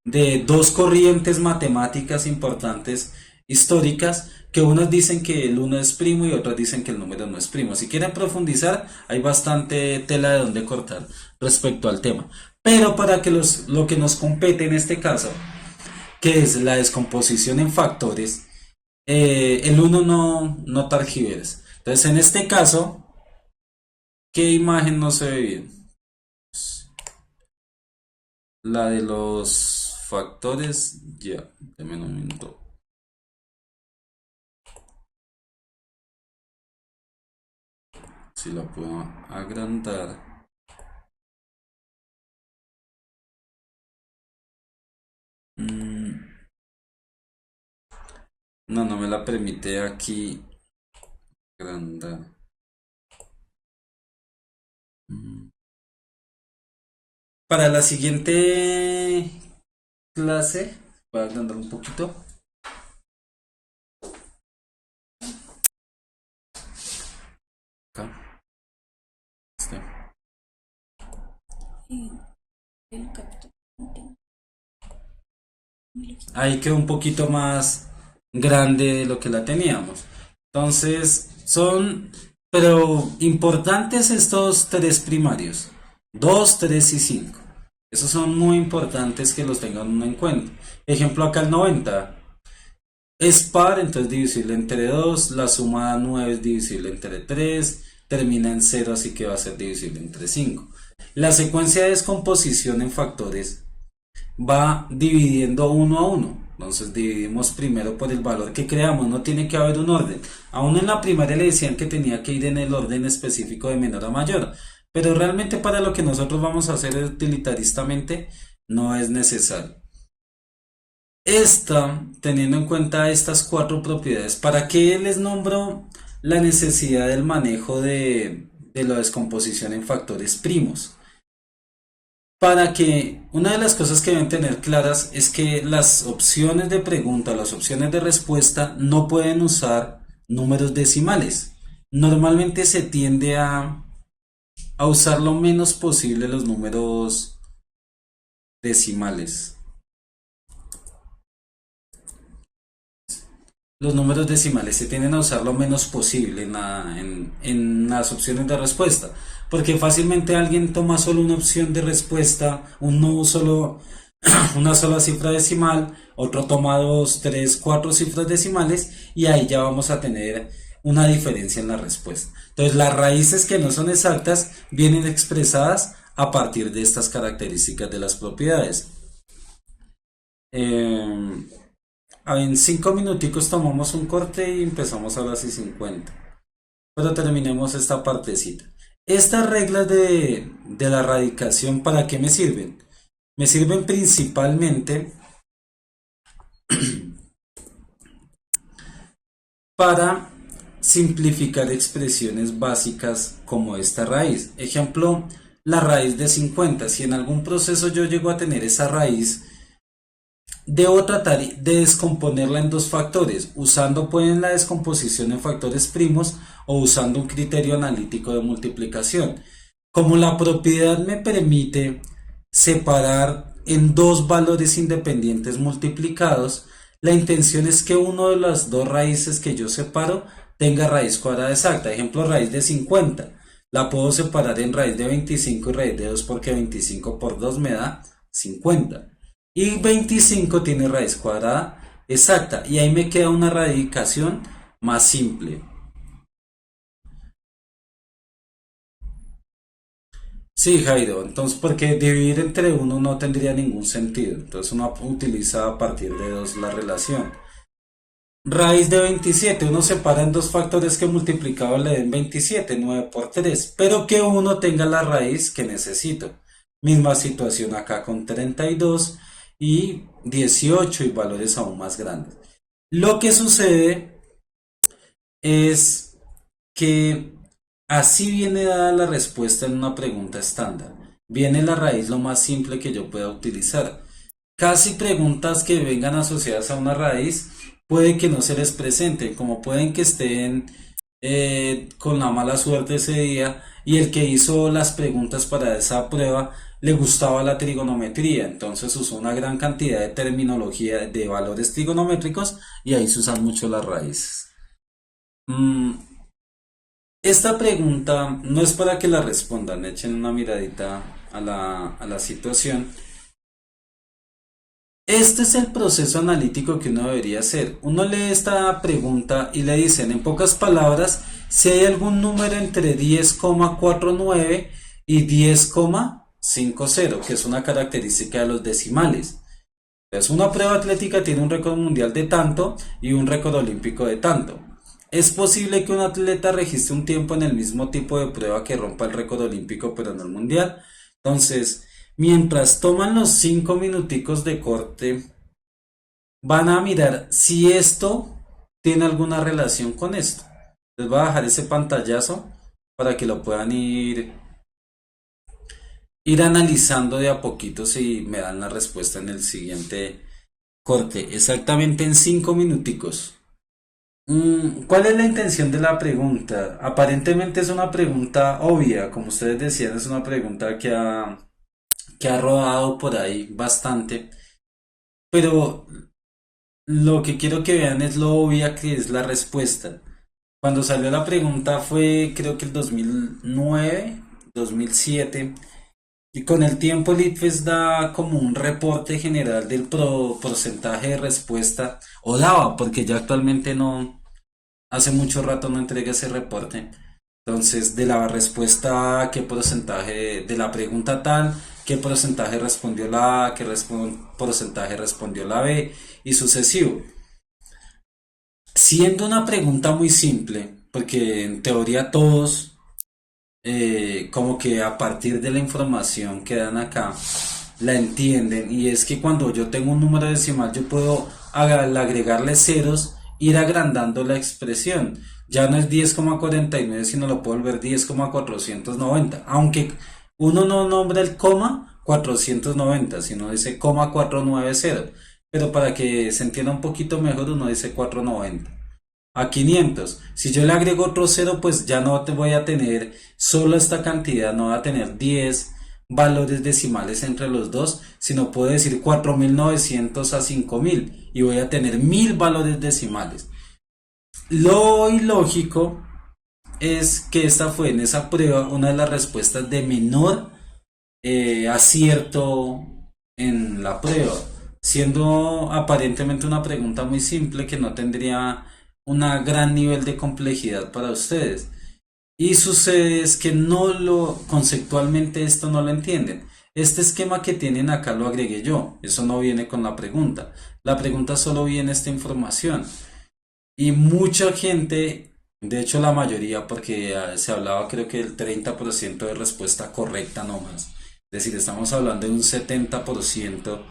de dos corrientes matemáticas importantes históricas, que unas dicen que el uno es primo y otras dicen que el número no es primo. Si quieren profundizar, hay bastante tela de donde cortar respecto al tema. Pero para que lo que nos compete en este caso, que es la descomposición en factores, el uno no targiversa. Entonces, en este caso, ¿qué imagen no se ve bien? La de los factores, ya, déme un minuto. Si la puedo agrandar. No, no me la permite aquí agrandar. Para la siguiente clase, voy a agrandar un poquito. Acá. Este. Ahí quedó un poquito más grande de lo que la teníamos. Entonces, pero importantes estos tres primarios, 2, 3 y 5. Esos son muy importantes que los tengan uno en cuenta. Ejemplo, acá el 90 es par, entonces divisible entre 2. La suma 9 es divisible entre 3. Termina en 0, así que va a ser divisible entre 5. La secuencia de descomposición en factores va dividiendo uno a uno. Entonces dividimos primero por el valor que creamos, no tiene que haber un orden. A uno en la primaria le decían que tenía que ir en el orden específico de menor a mayor, pero realmente para lo que nosotros vamos a hacer utilitaristamente no es necesario. Teniendo en cuenta estas cuatro propiedades, ¿para qué les nombro la necesidad del manejo de la descomposición en factores primos? Para que una de las cosas que deben tener claras es que las opciones de pregunta, las opciones de respuesta no pueden usar números decimales. Normalmente se tiende a usar lo menos posible los números decimales. Los números decimales se tienden a usar lo menos posible en las opciones de respuesta, porque fácilmente alguien toma solo una opción de respuesta, una sola cifra decimal, otro toma dos, tres, cuatro cifras decimales y ahí ya vamos a tener una diferencia en la respuesta. Entonces las raíces que no son exactas vienen expresadas a partir de estas características de las propiedades. En 5 minuticos tomamos un corte y empezamos a las y 50. Pero terminemos esta partecita. Estas reglas de la radicación, ¿para qué me sirven? Me sirven principalmente para simplificar expresiones básicas como esta raíz. Ejemplo, la raíz de 50. Si en algún proceso yo llego a tener esa raíz, debo tratar de descomponerla en dos factores, usando pueden la descomposición en factores primos o usando un criterio analítico de multiplicación. Como la propiedad me permite separar en dos valores independientes multiplicados, la intención es que uno de las dos raíces que yo separo tenga raíz cuadrada exacta. Ejemplo, raíz de 50. La puedo separar en raíz de 25 y raíz de 2 porque 25 por 2 me da 50. Y 25 tiene raíz cuadrada exacta. Y ahí me queda una radicación más simple. Sí, Jairo. Entonces, porque dividir entre uno no tendría ningún sentido. Entonces uno utiliza a partir de dos la relación. Raíz de 27, uno separa en dos factores que multiplicados le den 27, 9 por 3, pero que uno tenga la raíz que necesito. Misma situación acá con 32 y 18 y valores aún más grandes. Lo que sucede es que así viene dada la respuesta en una pregunta estándar. Viene la raíz lo más simple que yo pueda utilizar. Casi preguntas que vengan asociadas a una raíz puede que no se les presente, como pueden que estén con la mala suerte ese día y el que hizo las preguntas para esa prueba le gustaba la trigonometría, entonces usó una gran cantidad de terminología de valores trigonométricos y ahí se usan mucho las raíces. Mm, esta pregunta no es para que la respondan, echen una miradita a la situación. Este es el proceso analítico que uno debería hacer. Uno lee esta pregunta y le dicen en pocas palabras si hay algún número entre 10,49 y 10,50, que es una característica de los decimales. Entonces, una prueba atlética tiene un récord mundial de tanto y un récord olímpico de tanto. Es posible que un atleta registre un tiempo en el mismo tipo de prueba que rompa el récord olímpico, pero no el mundial. Entonces, mientras toman los 5 minuticos de corte, van a mirar si esto tiene alguna relación con esto. Les voy a dejar ese pantallazo para que lo puedan ir analizando de a poquito si me dan la respuesta en el siguiente corte, exactamente en 5 minuticos. ¿Cuál es la intención de la pregunta? Aparentemente es una pregunta obvia, como ustedes decían, es una pregunta que ha rodado por ahí bastante, pero lo que quiero que vean es lo obvia que es la respuesta. Cuando salió la pregunta fue creo que el 2009, 2007, y con el tiempo el ICFES da como un reporte general del porcentaje de respuesta, o daba, porque ya actualmente no, hace mucho rato no entrega ese reporte. Entonces, de la respuesta, qué porcentaje, de la pregunta tal, qué porcentaje respondió la A, qué porcentaje respondió la B, y sucesivo. Siendo una pregunta muy simple, porque en teoría todos, como que a partir de la información que dan acá, la entienden, y es que cuando yo tengo un número decimal, yo puedo al agregarle ceros, ir agrandando la expresión. Ya no es 10,49, sino lo puedo volver 10,490. Aunque uno no nombra el coma 490, sino dice coma 490. Pero para que se entienda un poquito mejor, uno dice 490 a 500. Si yo le agrego otro cero, pues ya no te voy a tener solo esta cantidad, no voy a tener 10 valores decimales entre los dos, sino puedo decir 4900 a 5000 y voy a tener 1000 valores decimales. Lo ilógico es que esta fue en esa prueba una de las respuestas de menor acierto en la prueba, siendo aparentemente una pregunta muy simple que no tendría un gran nivel de complejidad para ustedes. Y sucede es que no lo, conceptualmente esto no lo entienden. Este esquema que tienen acá lo agregué yo, eso no viene con la pregunta. La pregunta solo viene esta información. Y mucha gente, de hecho la mayoría, porque se hablaba creo que el 30% de respuesta correcta nomás. Es decir, estamos hablando de un 70%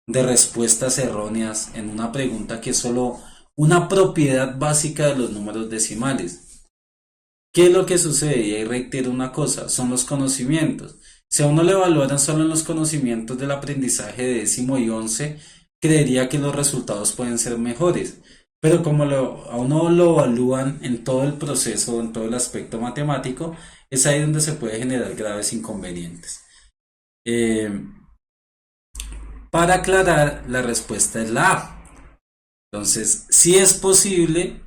de respuestas erróneas en una pregunta que es solo una propiedad básica de los números decimales. ¿Qué es lo que sucede? Y ahí reitero una cosa, son los conocimientos. Si a uno le evaluaran solo en los conocimientos del aprendizaje de décimo y once, creería que los resultados pueden ser mejores. Pero como a uno lo evalúan en todo el proceso, en todo el aspecto matemático, es ahí donde se puede generar graves inconvenientes. Eh, para aclarar, la respuesta es la A. Entonces, si es posible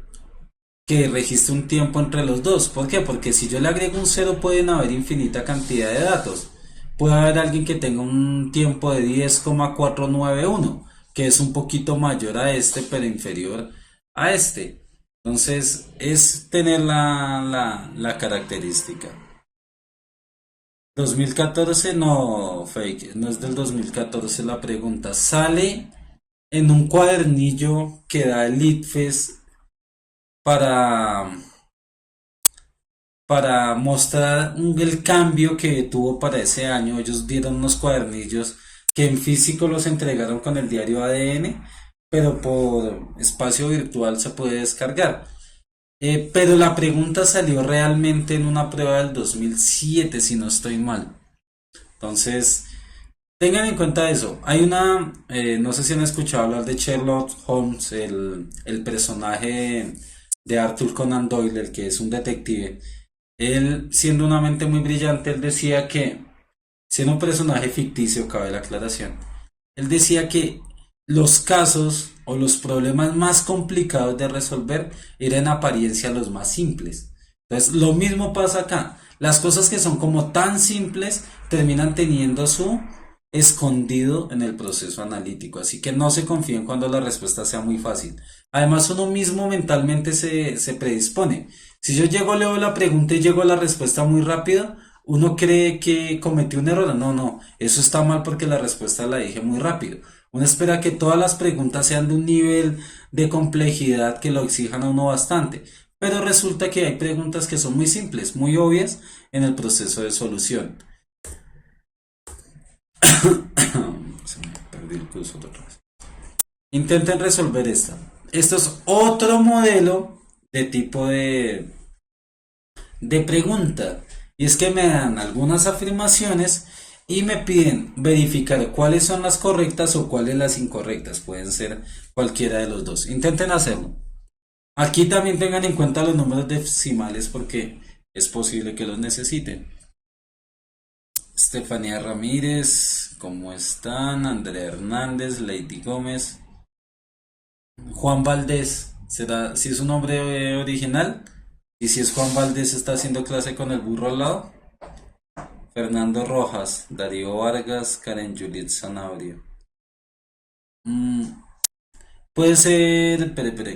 que registre un tiempo entre los dos. ¿Por qué? Porque si yo le agrego un cero pueden haber infinita cantidad de datos. Puede haber alguien que tenga un tiempo de 10,491, que es un poquito mayor a este, pero inferior a este. Entonces, es tener la característica. 2014 no, fake, no es del 2014 la pregunta. Sale en un cuadernillo que da el ITFES para, para mostrar el cambio que tuvo para ese año. Ellos dieron unos cuadernillos que en físico los entregaron con el diario ADN, pero por espacio virtual se puede descargar. Pero la pregunta salió realmente en una prueba del 2007, si no estoy mal. Entonces, tengan en cuenta eso. Hay no sé si han escuchado hablar de Sherlock Holmes, el personaje de Arthur Conan Doyle, el que es un detective. Él, siendo una mente muy brillante, él decía que, siendo un personaje ficticio, cabe la aclaración, él decía que los casos o los problemas más complicados de resolver eran en apariencia los más simples. Entonces, lo mismo pasa acá. Las cosas que son como tan simples terminan teniendo su escondido en el proceso analítico. Así que no se confíen cuando la respuesta sea muy fácil. Además, uno mismo mentalmente se predispone. Si yo llego, leo la pregunta y llego a la respuesta muy rápido, uno cree que cometió un error. No, no, eso está mal porque la respuesta la dije muy rápido. Uno espera que todas las preguntas sean de un nivel de complejidad que lo exijan a uno bastante. Pero resulta que hay preguntas que son muy simples, muy obvias en el proceso de solución. Se me perdió el curso otra vez. Intenten resolver esta. Esto es otro modelo de tipo de pregunta. Y es que me dan algunas afirmaciones y me piden verificar cuáles son las correctas o cuáles las incorrectas. Pueden ser cualquiera de los dos. Intenten hacerlo. Aquí también tengan en cuenta los números decimales porque es posible que los necesiten. Estefanía Ramírez, ¿cómo están? Andrea Hernández, Lady Gómez, Juan Valdés, ¿será si es un nombre original? Y si es Juan Valdés, está haciendo clase con el burro al lado. Fernando Rojas, Darío Vargas, Karen Juliet Zanabria. Mm, puede ser,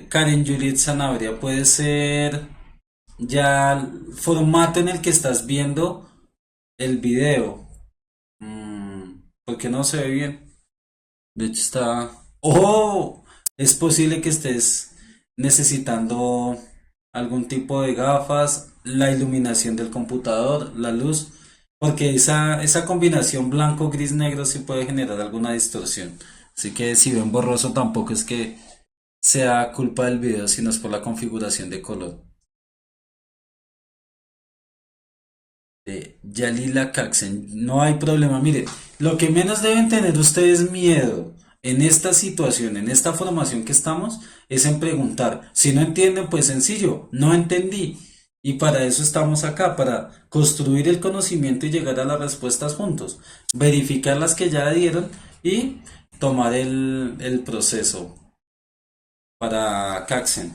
Karen Juliet Zanabria, puede ser ya el formato en el que estás viendo el video. Porque no se ve bien. De hecho está... ¡Oh! Es posible que estés necesitando algún tipo de gafas, la iluminación del computador, la luz, porque esa combinación blanco, gris, negro sí puede generar alguna distorsión. Así que si ven borroso tampoco es que sea culpa del video, sino es por la configuración de color. De Yalila Caxen. No hay problema. Mire, lo que menos deben tener ustedes miedo en esta situación, en esta formación que estamos, es en preguntar. Si no entienden, pues sencillo, no entendí. Y para eso estamos acá, para construir el conocimiento y llegar a las respuestas juntos. Verificar las que ya dieron y tomar el proceso para Caxen.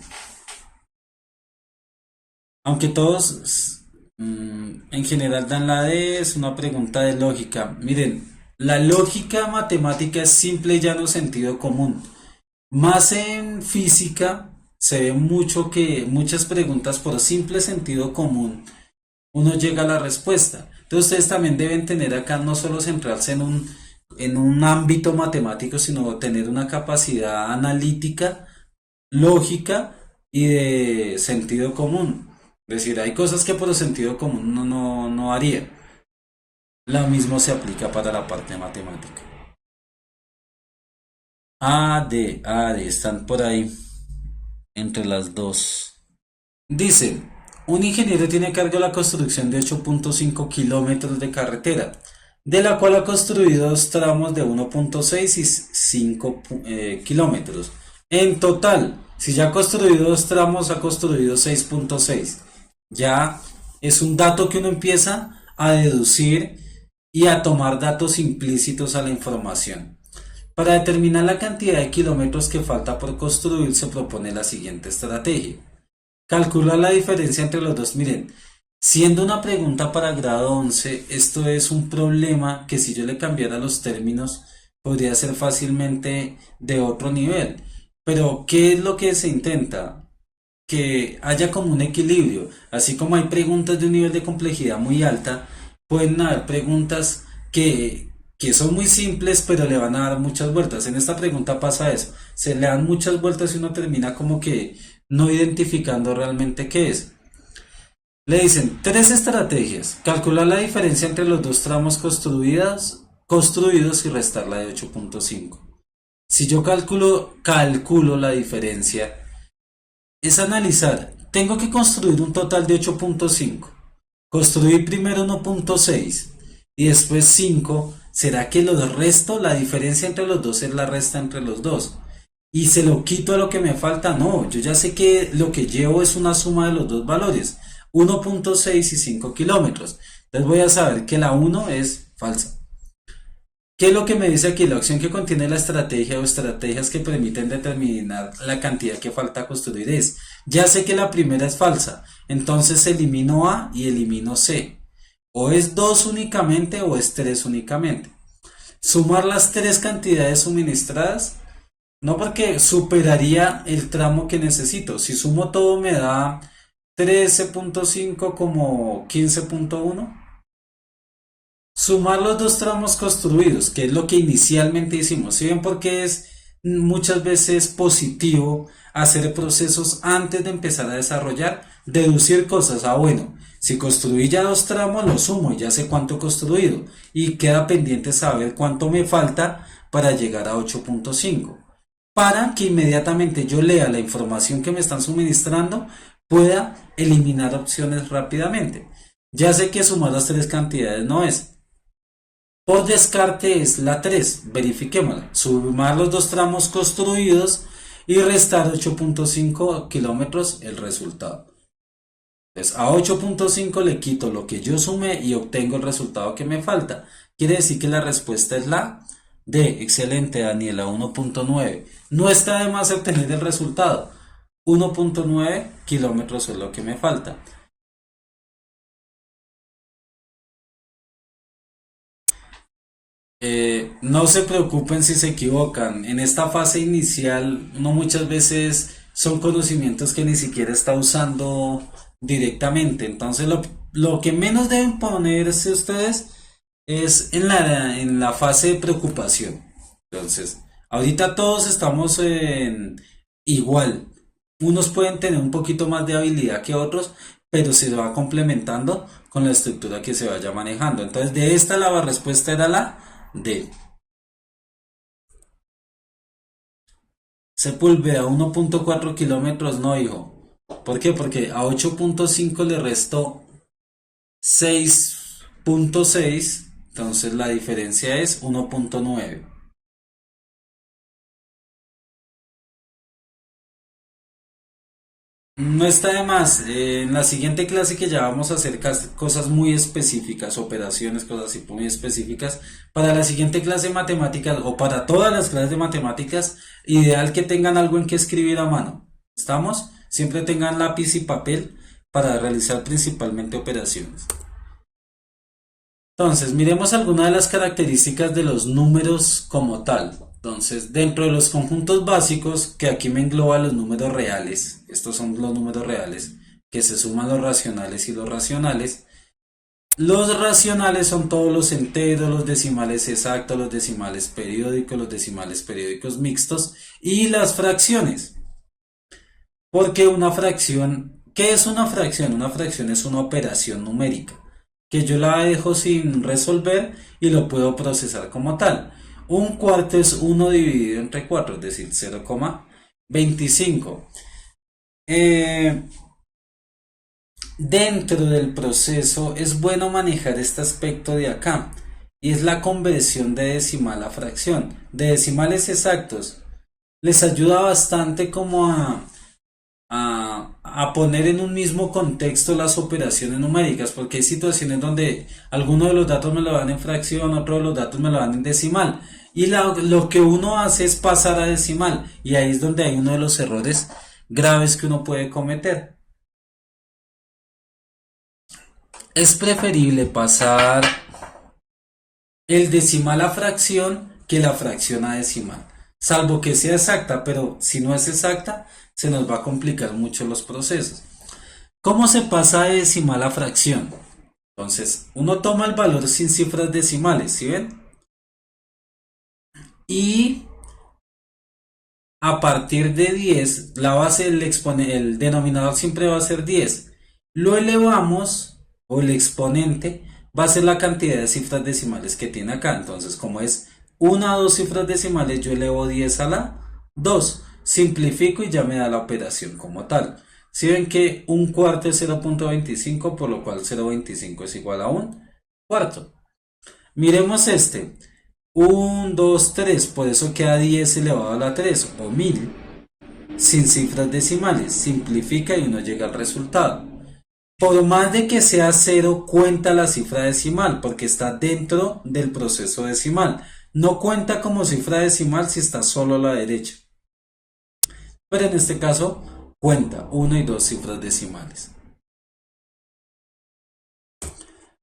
Aunque todos en general dan la D, es una pregunta de lógica. Miren, la lógica matemática es simple y llano sentido común. Más en física se ve mucho que muchas preguntas por simple sentido común uno llega a la respuesta. Entonces ustedes también deben tener acá no solo centrarse en un ámbito matemático, sino tener una capacidad analítica, lógica y de sentido común. Es decir, hay cosas que por sentido común uno no haría. Lo mismo se aplica para la parte matemática. A, D, están por ahí entre las dos. Dice, un ingeniero tiene a cargo la construcción de 8.5 kilómetros de carretera, de la cual ha construido dos tramos de 1.6 y 5 kilómetros. En total, si ya ha construido dos tramos, ha construido 6.6. Ya es un dato que uno empieza a deducir y a tomar datos implícitos a la información. Para determinar la cantidad de kilómetros que falta por construir, se propone la siguiente estrategia. Calcula la diferencia entre los dos. Miren, siendo una pregunta para grado 11, esto es un problema que si yo le cambiara los términos, podría ser fácilmente de otro nivel. Pero, ¿qué es lo que se intenta? Que haya como un equilibrio. Así como hay preguntas de un nivel de complejidad muy alta, pueden haber preguntas que que son muy simples, pero le van a dar muchas vueltas. En esta pregunta pasa eso. Se le dan muchas vueltas y uno termina como que no identificando realmente qué es. Le dicen tres estrategias. Calcular la diferencia entre los dos tramos construidos y restarla de 8.5. Si yo calculo la diferencia, es analizar. Tengo que construir un total de 8.5. Construí primero 1.6 y después 5. ¿Será que lo resto? La diferencia entre los dos es la resta entre los dos. Y se lo quito a lo que me falta. No, yo ya sé que lo que llevo es una suma de los dos valores. 1.6 y 5 kilómetros. Entonces voy a saber que la 1 es falsa. ¿Qué es lo que me dice aquí? La opción que contiene la estrategia o estrategias que permiten determinar la cantidad que falta construir es. Ya sé que la primera es falsa, entonces elimino A y elimino C. O es 2 únicamente o es 3 únicamente. Sumar las tres cantidades suministradas, no, porque superaría el tramo que necesito. Si sumo todo me da 13.5 como 15.1. Sumar los dos tramos construidos, que es lo que inicialmente hicimos. Si ven por qué es muchas veces positivo hacer procesos antes de empezar a desarrollar, deducir cosas. Ah, bueno, si construí ya dos tramos, lo sumo y ya sé cuánto he construido. Y queda pendiente saber cuánto me falta para llegar a 8.5. Para que inmediatamente yo lea la información que me están suministrando, pueda eliminar opciones rápidamente. Ya sé que sumar las tres cantidades no es. Por descarte es la 3. Verifiquémosla. Sumar los dos tramos construidos y restar 8.5 kilómetros el resultado. Entonces a 8.5 le quito lo que yo sumé y obtengo el resultado que me falta. Quiere decir que la respuesta es la D. Excelente, Daniela. 1.9. No está de más obtener el resultado. 1.9 kilómetros es lo que me falta. No se preocupen si se equivocan. En esta fase inicial, no muchas veces son conocimientos que ni siquiera está usando directamente. Entonces, lo que menos deben ponerse ustedes es en la fase de preocupación. Entonces, ahorita todos estamos en igual. Unos pueden tener un poquito más de habilidad que otros, pero se va complementando con la estructura que se vaya manejando. Entonces, de esta la respuesta era la D. Sepúlveda, 1.4 kilómetros, no, hijo. ¿Por qué? Porque a 8.5 le restó 6.6, entonces la diferencia es 1.9. No está de más. En la siguiente clase que ya vamos a hacer cosas muy específicas, operaciones, cosas así muy específicas. Para la siguiente clase de matemáticas o para todas las clases de matemáticas, ideal que tengan algo en que escribir a mano. ¿Estamos? Siempre tengan lápiz y papel para realizar principalmente operaciones. Entonces, miremos algunas de las características de los números como tal. Entonces, dentro de los conjuntos básicos, que aquí me engloba los números reales, estos son los números reales, que se suman los racionales y los racionales. Los racionales son todos los enteros, los decimales exactos, los decimales periódicos mixtos y las fracciones. Porque una fracción, ¿qué es una fracción? Una fracción es una operación numérica que yo la dejo sin resolver y lo puedo procesar como tal. Un cuarto es 1 dividido entre 4, es decir, 0,25. Dentro del proceso es bueno manejar este aspecto de acá y es la conversión de decimal a fracción. De decimales exactos les ayuda bastante como a poner en un mismo contexto las operaciones numéricas, porque hay situaciones donde algunos de los datos me lo dan en fracción, otros de los datos me lo dan en decimal, y lo que uno hace es pasar a decimal, y ahí es donde hay uno de los errores graves que uno puede cometer. Es preferible pasar el decimal a fracción que la fracción a decimal, salvo que sea exacta, pero si no es exacta, se nos va a complicar mucho los procesos. ¿Cómo se pasa de decimal a fracción? Entonces, uno toma el valor sin cifras decimales, ¿sí ven? y a partir de 10 la base el denominador siempre va a ser 10. Lo elevamos, o el exponente va a ser la cantidad de cifras decimales que tiene acá. Entonces, como es una o dos cifras decimales, yo elevo 10 a la 2. Simplifico y ya me da la operación como tal. Si ven que un cuarto es 0.25, por lo cual 0.25 es igual a un cuarto. Miremos este. 1, 2, 3, por eso queda 10 elevado a la 3 o 1000 sin cifras decimales. Simplifica y uno llega al resultado. Por más de que sea 0, cuenta la cifra decimal porque está dentro del proceso decimal. No cuenta como cifra decimal si está solo a la derecha. Pero en este caso cuenta 1 y 2 cifras decimales.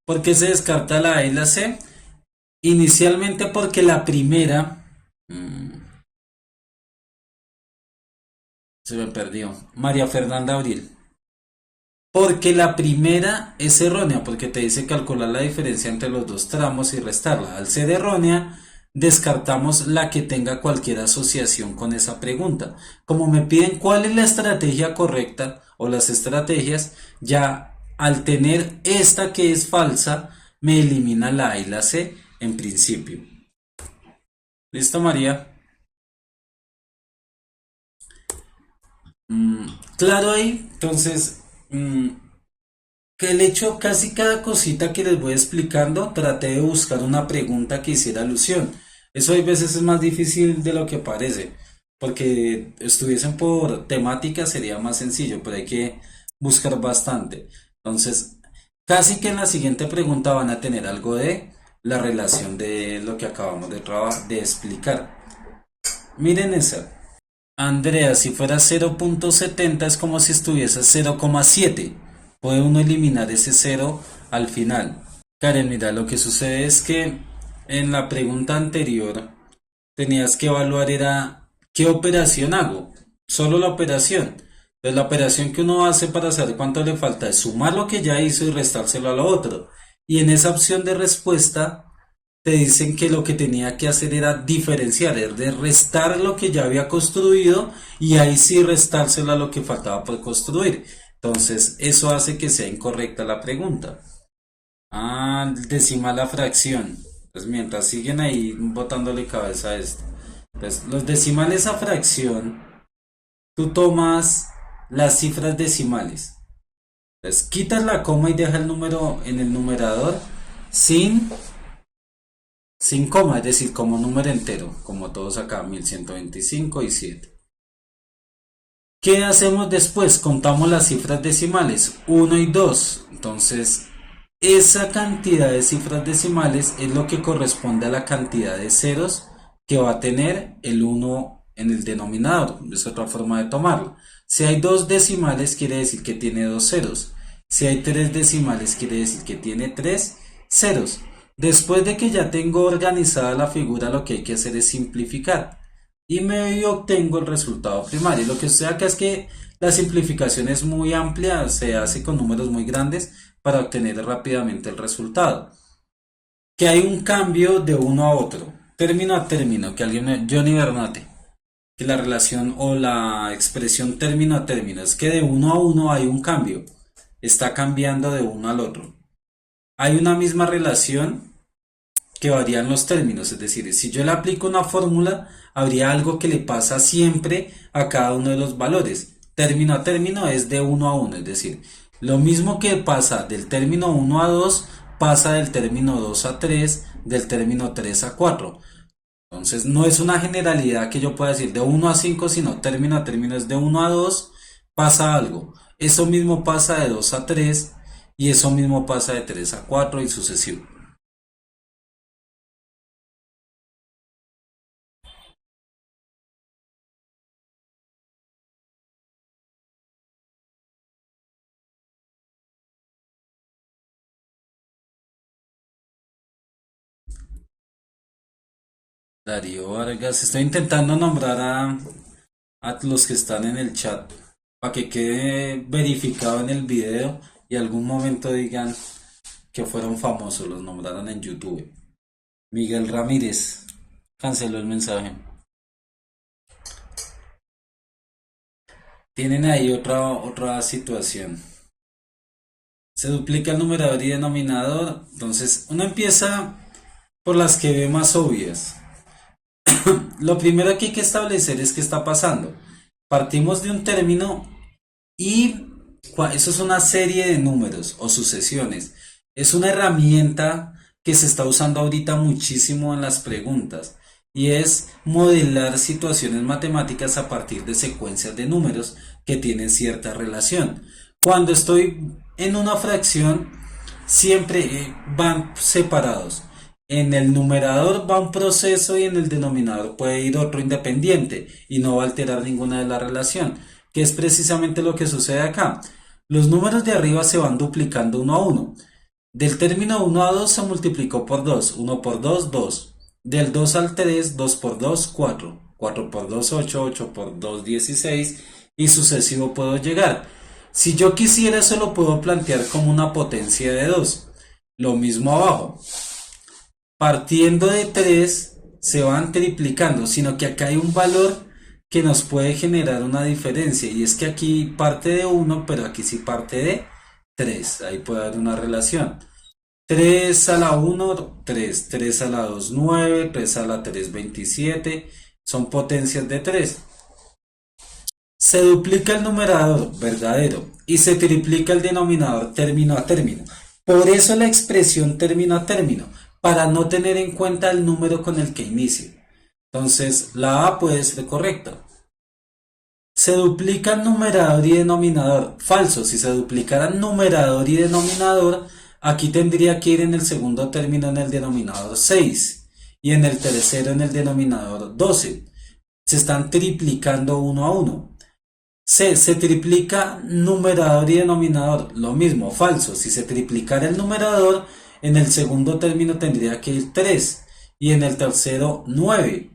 ¿Por qué se descarta la A y la C? Inicialmente porque la primera... se me perdió. María Fernanda Abril. Porque la primera es errónea, porque te dice calcular la diferencia entre los dos tramos y restarla. Al ser errónea, descartamos la que tenga cualquier asociación con esa pregunta. Como me piden cuál es la estrategia correcta o las estrategias, ya al tener esta que es falsa, me elimina la A y la C en principio. ¿Listo, María? Claro ahí, entonces, que el hecho, casi cada cosita que les voy explicando, traté de buscar una pregunta que hiciera alusión. Eso hay veces es más difícil de lo que parece, porque estuviesen por temática sería más sencillo, pero hay que buscar bastante. Entonces, casi que en la siguiente pregunta van a tener algo de la relación de lo que acabamos de explicar. Miren esa. Andrea, si fuera 0.70 es como si estuviese 0,7. Puede uno eliminar ese 0 al final. Karen, mira, lo que sucede es que en la pregunta anterior tenías que evaluar era ¿qué operación hago? Solo la operación. Entonces la operación que uno hace para saber cuánto le falta es sumar lo que ya hizo y restárselo a lo otro. Y en esa opción de respuesta te dicen que lo que tenía que hacer era diferenciar, es de restar lo que ya había construido y ahí sí restárselo a lo que faltaba por construir. Entonces, eso hace que sea incorrecta la pregunta. Ah, decimal la fracción. Pues mientras siguen ahí botándole cabeza a esto. Pues los decimales a fracción, tú tomas las cifras decimales. Entonces, quitas la coma y deja el número en el numerador sin sin coma, es decir, como número entero, como todos acá, 1125 y 7. ¿Qué hacemos después? Contamos las cifras decimales, 1 y 2. Entonces, esa cantidad de cifras decimales es lo que corresponde a la cantidad de ceros que va a tener el 1 en el denominador. Es otra forma de tomarlo. Si hay dos decimales, quiere decir que tiene dos ceros. Si hay tres decimales, quiere decir que tiene tres ceros. Después de que ya tengo organizada la figura, lo que hay que hacer es simplificar y me obtengo el resultado primario. Lo que sucede acá es que la simplificación es muy amplia, se hace con números muy grandes para obtener rápidamente el resultado. Que hay un cambio de uno a otro, término a término, que alguien, Johnny Bernate, que la relación o la expresión término a término es que de uno a uno hay un cambio, está cambiando de uno al otro. Hay una misma relación que varían los términos, es decir, si yo le aplico una fórmula, habría algo que le pasa siempre a cada uno de los valores. Término a término es de uno a uno, es decir, lo mismo que pasa del término 1 a 2, pasa del término 2 a 3, del término 3 a 4. Entonces, no es una generalidad que yo pueda decir de 1 a 5, sino término a término es de 1 a 2, pasa algo. Eso mismo pasa de 2 a 3 y eso mismo pasa de 3 a 4 y sucesivo. Darío Vargas, estoy intentando nombrar a los que están en el chat para que quede verificado en el video y algún momento digan que fueron famosos, los nombraron en YouTube. Miguel Ramírez, Canceló el mensaje. Tienen ahí otra situación. Se duplica el numerador y denominador. Entonces, uno empieza por las que ve más obvias. Lo primero que hay que establecer es qué está pasando. Partimos de un término y eso es una serie de números o sucesiones. Es una herramienta que se está usando ahorita muchísimo en las preguntas y es modelar situaciones matemáticas a partir de secuencias de números que tienen cierta relación. Cuando estoy en una fracción, siempre van separados. En el numerador va un proceso y en el denominador puede ir otro independiente y no va a alterar ninguna de la relación, que es precisamente lo que sucede acá. Los números de arriba se van duplicando uno a uno. Del término 1 a 2 se multiplicó por 2, 1 por 2, 2. Del 2 al 3, 2 por 2, 4. 4 por 2, 8, 8 por 2, 16 y sucesivo puedo llegar. Si yo quisiera, eso lo puedo plantear como una potencia de 2. Lo mismo abajo. Partiendo de 3 se van triplicando, sino que acá hay un valor que nos puede generar una diferencia y es que aquí parte de 1, pero aquí sí parte de 3. Ahí puede haber una relación. 3 a la 1, 3. 3 a la 2, 9. 3 a la 3, 27. Son potencias de 3. Se duplica el numerador verdadero y se triplica el denominador término a término. Por eso la expresión término a término, para no tener en cuenta el número con el que inicie. Entonces, la A puede ser correcta. Se duplican numerador y denominador. Falso, si se duplicaran numerador y denominador, aquí tendría que ir en el segundo término en el denominador 6 y en el tercero en el denominador 12. Se están triplicando uno a uno. Se triplica numerador y denominador. Lo mismo, falso. Si se triplicara el numerador, en el segundo término tendría que ir 3 y en el tercero 9.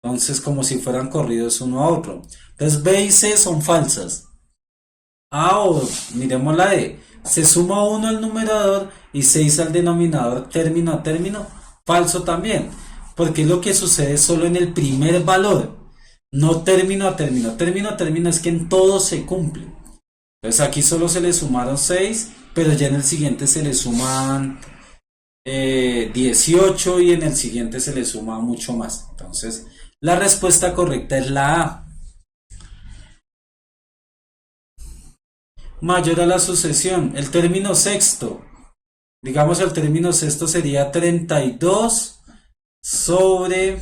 Entonces, como si fueran corridos uno a otro. Entonces, B y C son falsas. A o, miremos la D. Se suma 1 al numerador y 6 al denominador término a término. Falso también. Porque es lo que sucede solo en el primer valor. No término a término. Término a término es que en todo se cumple. Entonces aquí solo se le sumaron 6, pero ya en el siguiente se le suman 18 y en el siguiente se le suma mucho más. Entonces la respuesta correcta es la A. Mayor a la sucesión. El término sexto. Digamos el término sexto sería 32 sobre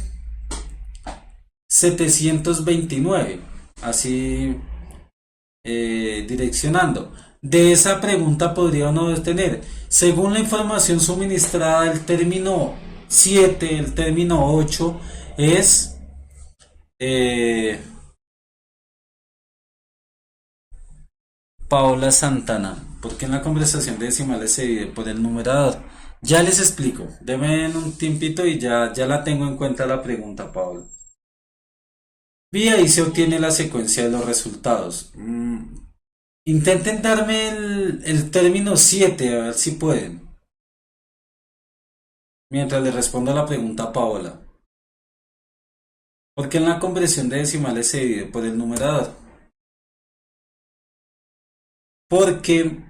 729. Así direccionando. De esa pregunta podría uno tener, según la información suministrada, el término 7, el término 8 es eh, Paola Santana, porque en la conversación de decimales se divide por el numerador. Ya les explico, denme un tiempito y ya la tengo en cuenta la pregunta, Paola. Y ahí se obtiene la secuencia de los resultados. Intenten darme el término 7 a ver si pueden. Mientras le respondo a la pregunta a Paola. ¿Por qué en la conversión de decimales se divide por el numerador? Porque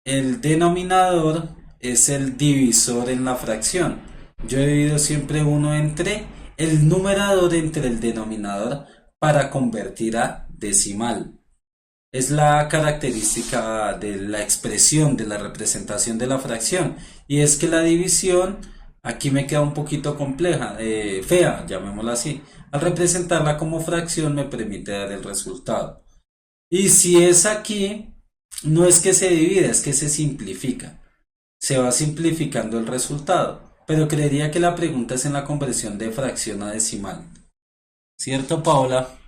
el denominador es el divisor en la fracción. Yo he dividido siempre uno entre el numerador entre el denominador para convertir a decimal. Es la característica de la expresión, de la representación de la fracción. Y es que la división aquí me queda un poquito compleja, fea, llamémosla así. Al representarla como fracción me permite dar el resultado. Y si es aquí, no es que se divida, es que se simplifica. Se va simplificando el resultado. Pero creería que la pregunta es en la conversión de fracción a decimal. ¿Cierto, Paola?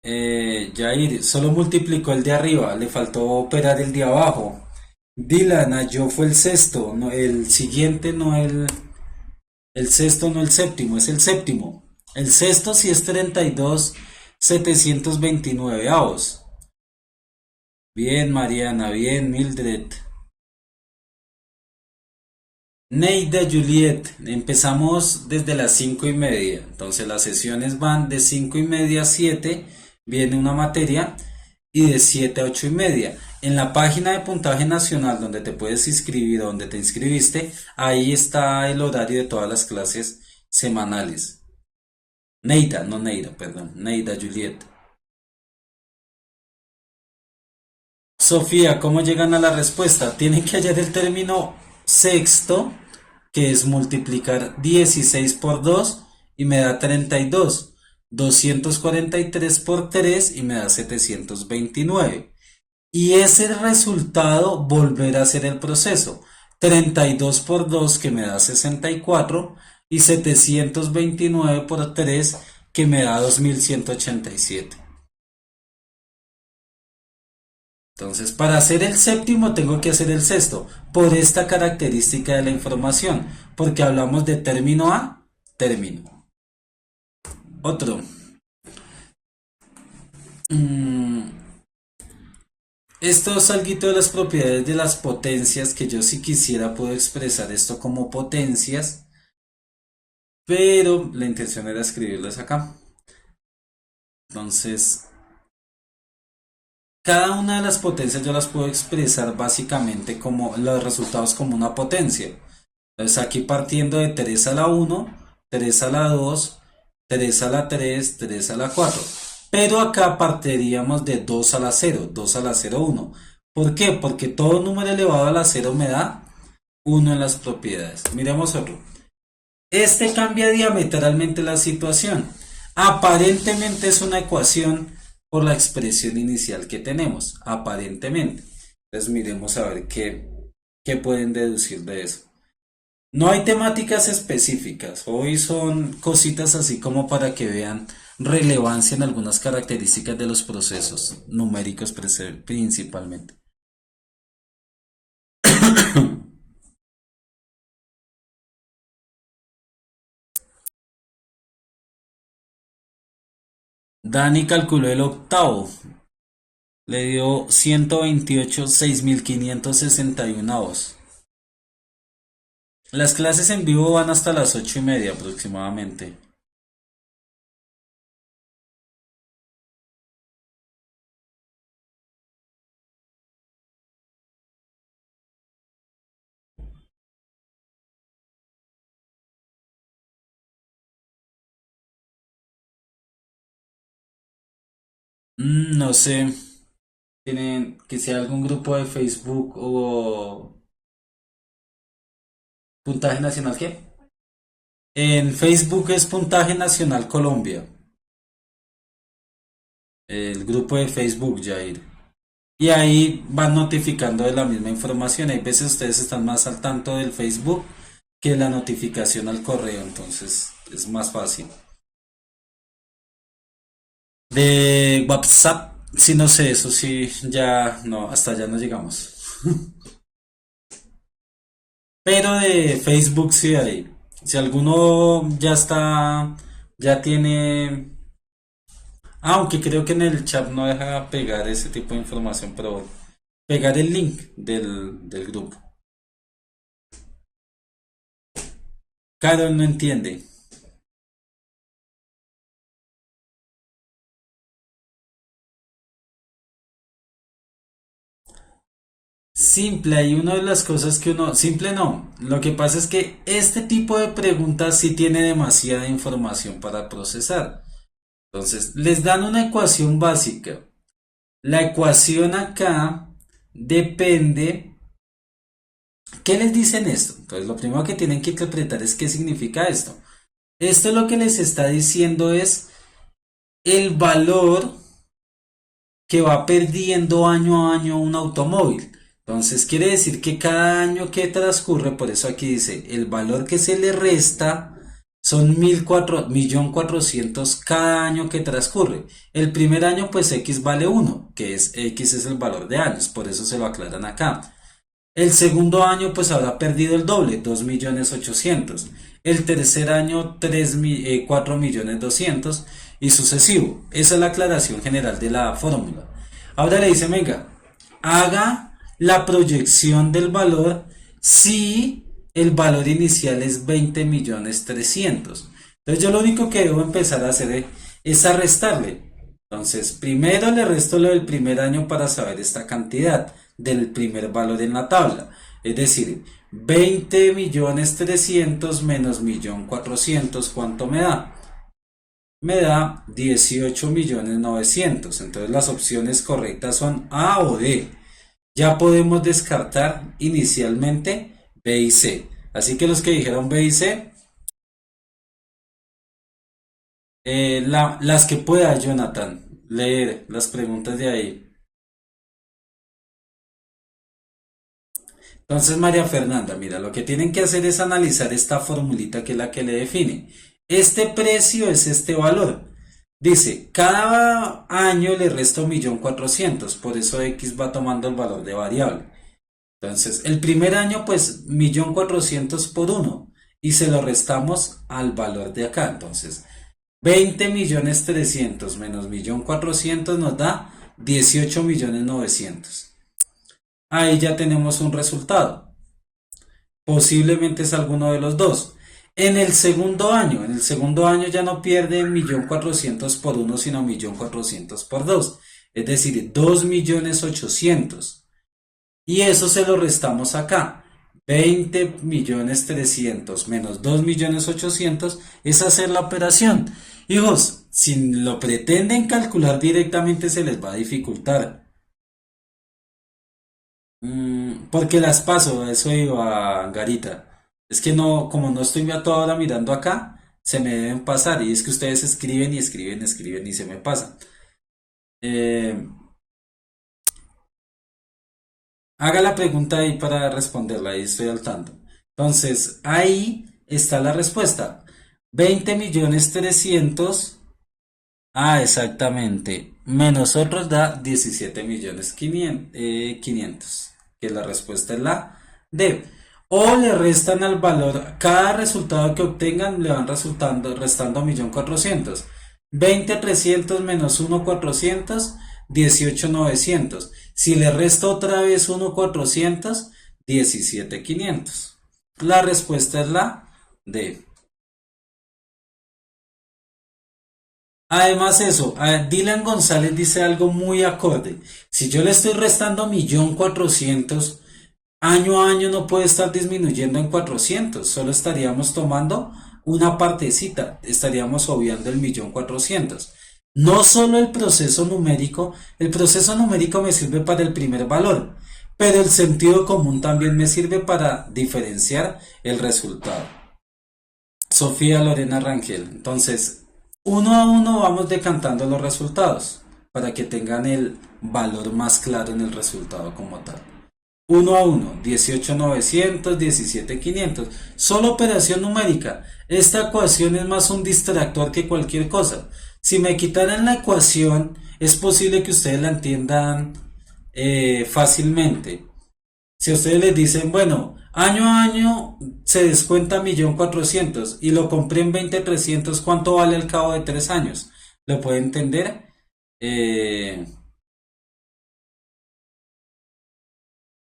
Jair, solo multiplicó el de arriba, le faltó operar el de abajo. Dylan, yo fue el sexto, no, el siguiente no el sexto no el séptimo, es el séptimo. El sexto sí es 32, 729 avos. Bien, Mariana, bien, Mildred. Neida Juliet, empezamos desde las 5:30, entonces las sesiones van de 5:30 a 7, viene una materia, y de 7 a 8:30. En la página de puntaje nacional donde te puedes inscribir o donde te inscribiste, ahí está el horario de todas las clases semanales. Neida, no Neida, perdón, Neida Juliet. Sofía, ¿cómo llegan a la respuesta? Tienen que hallar el término sexto, que es multiplicar 16 por 2 y me da 32. 243 por 3 y me da 729. Y ese resultado volver a hacer el proceso. 32 por 2 que me da 64 y 729 por 3 que me da 2187. Entonces, para hacer el séptimo tengo que hacer el sexto, por esta característica de la información, porque hablamos de término a término. Otro. Esto es algo de las propiedades de las potencias, que yo si quisiera puedo expresar esto como potencias, pero la intención era escribirlas acá. Entonces, cada una de las potencias yo las puedo expresar básicamente como los resultados como una potencia. Entonces aquí partiendo de 3 a la 1, 3 a la 2, 3 a la 3, 3 a la 4. Pero acá partiríamos de 2 a la 0, 2 a la 0, 1. ¿Por qué? Porque todo número elevado a la 0 me da 1 en las propiedades. Miremos otro. Este cambia diametralmente la situación. Aparentemente es una ecuación por la expresión inicial que tenemos. Aparentemente. Entonces miremos a ver qué pueden deducir de eso. No hay temáticas específicas. Hoy son cositas así como para que vean relevancia en algunas características de los procesos numéricos principalmente. Dani calculó el octavo. Le dio 128, 6561 avos. Las clases en vivo van hasta las 8:30 aproximadamente. No sé. Tienen que sea algún grupo de Facebook o Puntaje Nacional, ¿qué? En Facebook es Puntaje Nacional Colombia. El grupo de Facebook, Jair. Y ahí van notificando de la misma información. Hay veces ustedes están más al tanto del Facebook que la notificación al correo, entonces es más fácil. De WhatsApp, sí, no sé, eso sí, ya no, hasta allá no llegamos. Pero de Facebook sí hay. Si alguno ya está, ya tiene, aunque creo que en el chat no deja pegar ese tipo de información, pero pegar el link del grupo. Carol no entiende. Simple, hay una de las cosas que uno, simple no, lo que pasa es que este tipo de preguntas sí tiene demasiada información para procesar. Entonces, les dan una ecuación básica. La ecuación acá depende. ¿Qué les dicen esto? Entonces, lo primero que tienen que interpretar es qué significa esto. Esto lo que les está diciendo es el valor que va perdiendo año a año un automóvil. Entonces quiere decir que cada año que transcurre, por eso aquí dice, el valor que se le resta son 1.400.000 cada año que transcurre. El primer año pues X vale 1, que es X es el valor de años, por eso se lo aclaran acá. El segundo año pues habrá perdido el doble, 2.800.000. El tercer año 4.200.000 y sucesivo. Esa es la aclaración general de la fórmula. Ahora le dice, venga, haga la proyección del valor si el valor inicial es 20.300.000. Entonces yo lo único que debo empezar a hacer es a restarle. Entonces primero le resto lo del primer año para saber esta cantidad del primer valor en la tabla. Es decir, 20.300.000 menos 1.400.000, ¿cuánto me da? Me da 18.900.000. Entonces las opciones correctas son A o D. Ya podemos descartar inicialmente B y C. Así que los que dijeron B y C, las que pueda Jonathan leer las preguntas de ahí. Entonces, María Fernanda, mira, lo que tienen que hacer es analizar esta formulita que es la que le define. Este precio es este valor. Dice, cada año le resto 1.400.000, por eso X va tomando el valor de variable. Entonces, el primer año, pues, 1.400.000 por uno, y se lo restamos al valor de acá. Entonces, 20.300.000 menos 1.400.000 nos da 18.900.000. Ahí ya tenemos un resultado. Posiblemente es alguno de los dos. En el segundo año ya no pierde 1.400.000 por uno, sino 1.400.000 por dos. Es decir, 2.800.000. Y eso se lo restamos acá. 20.300.000 menos 2.800.000 es hacer la operación. Hijos, si lo pretenden calcular directamente se les va a dificultar. Porque las paso, a eso iba Garita. Es que no, como no estoy a toda hora mirando acá, se me deben pasar. Y es que ustedes escriben y escriben, escriben y se me pasa. Eh, Haga la pregunta ahí para responderla, ahí estoy al tanto. Entonces, ahí está la respuesta. 20.300.000. Ah, exactamente. Menos otros da 17.500.000, que la respuesta es la D. O le restan al valor, cada resultado que obtengan le van restando 1.400.000. 20.300 menos 1.400, 18.900. Si le resto otra vez 1.400, 17.500. La respuesta es la D. Además eso, Dylan González dice algo muy acorde. Si yo le estoy restando 1.400.000, año a año no puede estar disminuyendo en 400, solo estaríamos tomando una partecita, estaríamos obviando el 1.400.000. No solo el proceso numérico me sirve para el primer valor, pero el sentido común también me sirve para diferenciar el resultado. Sofía Lorena Rangel. Entonces, uno a uno vamos decantando los resultados para que tengan el valor más claro en el resultado como tal. Uno a uno, 18.900, 17.500. Solo operación numérica. Esta ecuación es más un distractor que cualquier cosa. Si me quitaran la ecuación, es posible que ustedes la entiendan fácilmente. Si ustedes les dicen, bueno, año a año se descuenta 1.400.000 y lo compré en 20.300, ¿cuánto vale al cabo de 3 años? ¿Lo puede entender? Eh,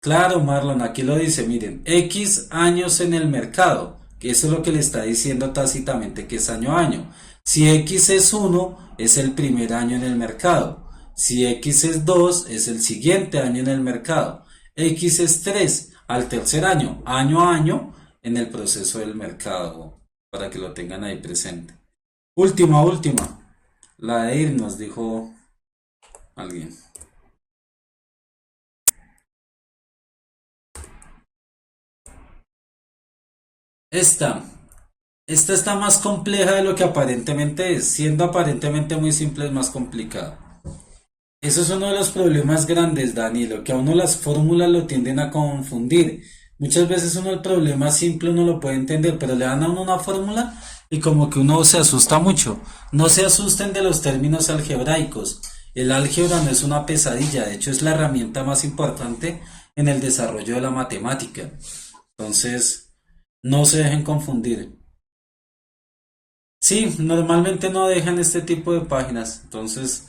claro, Marlon, aquí lo dice, miren, X años en el mercado, que eso es lo que le está diciendo tácitamente que es año a año. Si X es 1, es el primer año en el mercado. Si X es 2, es el siguiente año en el mercado. X es 3, al tercer año a año, en el proceso del mercado, para que lo tengan ahí presente. Última, última. La de irnos, dijo alguien. Esta. Esta está más compleja de lo que aparentemente es. Siendo aparentemente muy simple, es más complicada. Eso es uno de los problemas grandes, Danilo, que a uno las fórmulas lo tienden a confundir. Muchas veces uno el problema simple uno lo puede entender, pero le dan a uno una fórmula y como que uno se asusta mucho. No se asusten de los términos algebraicos. El álgebra no es una pesadilla, de hecho es la herramienta más importante en el desarrollo de la matemática. Entonces, no se dejen confundir. Sí, normalmente no dejan este tipo de páginas, entonces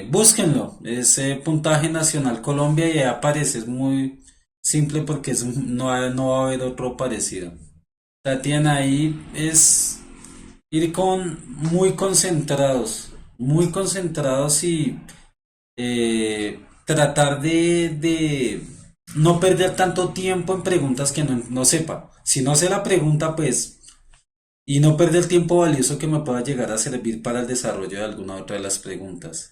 búsquenlo, es Puntaje Nacional Colombia y ahí aparece, es muy simple porque no va a haber otro parecido. Tatiana, ahí es ir con muy concentrados y tratar de no perder tanto tiempo en preguntas que no sepa. Si no sé la pregunta, pues, y no perder tiempo valioso que me pueda llegar a servir para el desarrollo de alguna otra de las preguntas.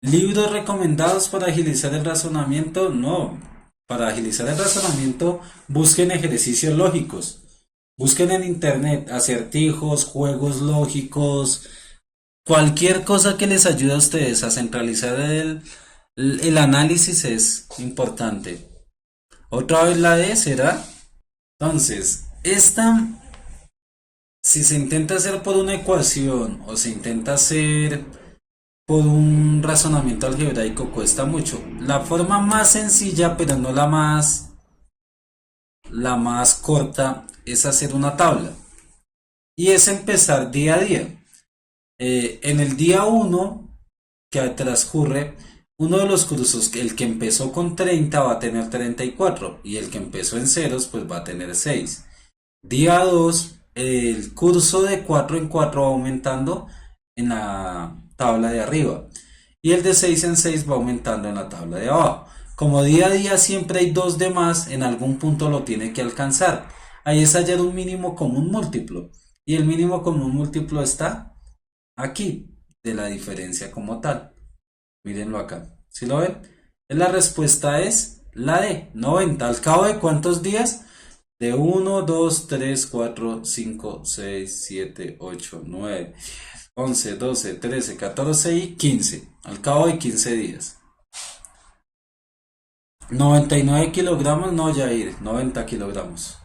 ¿Libros recomendados para agilizar el razonamiento? No. Para agilizar el razonamiento, busquen ejercicios lógicos. Busquen en internet acertijos, juegos lógicos, cualquier cosa que les ayude a ustedes a centralizar el análisis es importante. Otra vez la D será. Entonces, esta, si se intenta hacer por una ecuación o se intenta hacer por un razonamiento algebraico, cuesta mucho. La forma más sencilla, pero no la más corta, es hacer una tabla. Y es empezar día a día. En el día uno que transcurre, uno de los cursos, el que empezó con 30 va a tener 34 y el que empezó en ceros pues va a tener 6. Día 2 el curso de 4 en 4 va aumentando en la tabla de arriba y el de 6 en 6 va aumentando en la tabla de abajo. Como día a día siempre hay dos de más, en algún punto lo tiene que alcanzar. Ahí es hallar un mínimo común múltiplo. Y el mínimo común múltiplo está aquí, de la diferencia como tal. Mírenlo acá. ¿Sí lo ven? La respuesta es la de 90. ¿Al cabo de cuántos días? De 1, 2, 3, 4, 5, 6, 7, 8, 9, 11, 12, 13, 14 y 15. Al cabo de 15 días. 99 kilogramos, no, Jair, 90 kilogramos.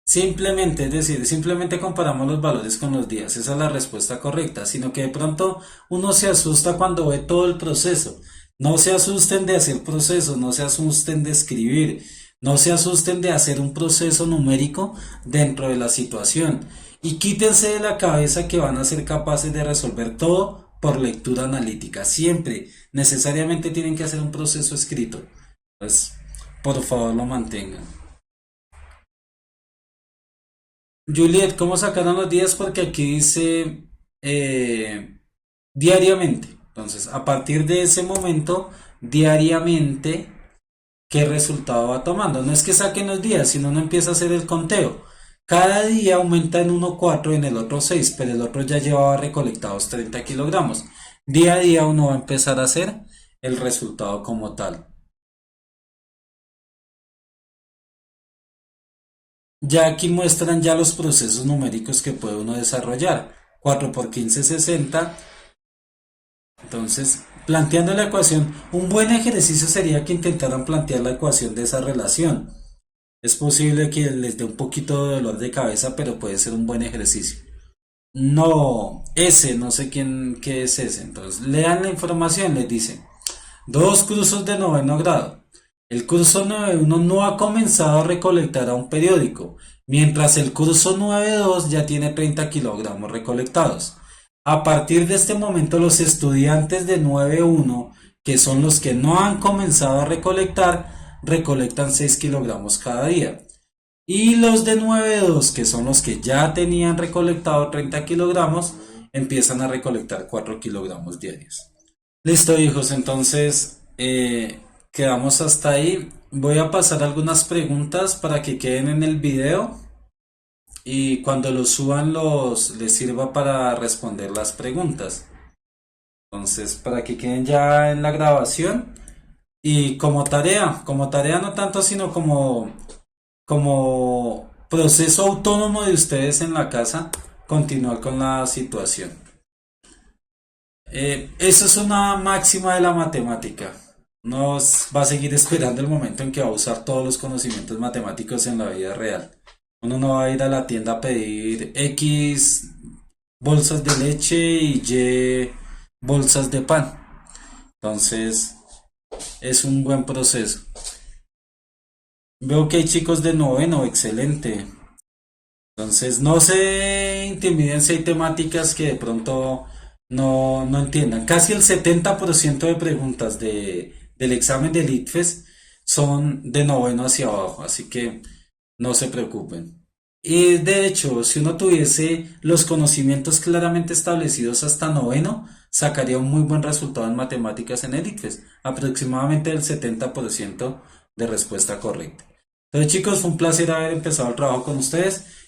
Simplemente, es decir, simplemente comparamos los valores con los días. Esa es la respuesta correcta, sino que de pronto uno se asusta cuando ve todo el proceso. No se asusten de hacer procesos, no se asusten de escribir, no se asusten de hacer un proceso numérico dentro de la situación. Y quítense de la cabeza que van a ser capaces de resolver todo por lectura analítica. Siempre, necesariamente tienen que hacer un proceso escrito. Pues, por favor, lo mantengan. Juliet, ¿cómo sacaron los días? Porque aquí dice eh, diariamente. Entonces, a partir de ese momento, diariamente, ¿qué resultado va tomando? No es que saquen los días, sino uno empieza a hacer el conteo. Cada día aumenta en uno 4, en el otro 6, pero el otro ya llevaba recolectados 30 kilogramos. Día a día uno va a empezar a hacer el resultado como tal. Ya aquí muestran ya los procesos numéricos que puede uno desarrollar. 4 por 15, 60. Entonces, planteando la ecuación, un buen ejercicio sería que intentaran plantear la ecuación de esa relación. Es posible que les dé un poquito de dolor de cabeza, pero puede ser un buen ejercicio. No, ese, no sé qué es ese. Entonces, lean la información, les dice. Dos cursos de noveno grado. El curso 9.1 no ha comenzado a recolectar a un periódico, mientras el curso 9.2 ya tiene 30 kilogramos recolectados. A partir de este momento, los estudiantes de 9.1, que son los que no han comenzado a recolectar, recolectan 6 kilogramos cada día. Y los de 9.2, que son los que ya tenían recolectado 30 kilogramos, empiezan a recolectar 4 kilogramos diarios. Listo, hijos, entonces quedamos hasta ahí. Voy a pasar algunas preguntas para que queden en el video y cuando los suban les sirva para responder las preguntas. Entonces, para que queden ya en la grabación y como tarea no tanto, sino como proceso autónomo de ustedes en la casa, continuar con la situación. Eso es una máxima de la matemática. Va a seguir esperando el momento en que va a usar todos los conocimientos matemáticos en la vida real. Uno no va a ir a la tienda a pedir X bolsas de leche y Y bolsas de pan. Entonces, es un buen proceso. Veo que hay chicos de noveno, excelente. Entonces, no se intimiden si hay temáticas que de pronto no entiendan. Casi el 70% de preguntas del examen del ICFES son de noveno hacia abajo, así que no se preocupen. Y de hecho, si uno tuviese los conocimientos claramente establecidos hasta noveno, sacaría un muy buen resultado en matemáticas en el ICFES, aproximadamente el 70% de respuesta correcta. Entonces, chicos, fue un placer haber empezado el trabajo con ustedes.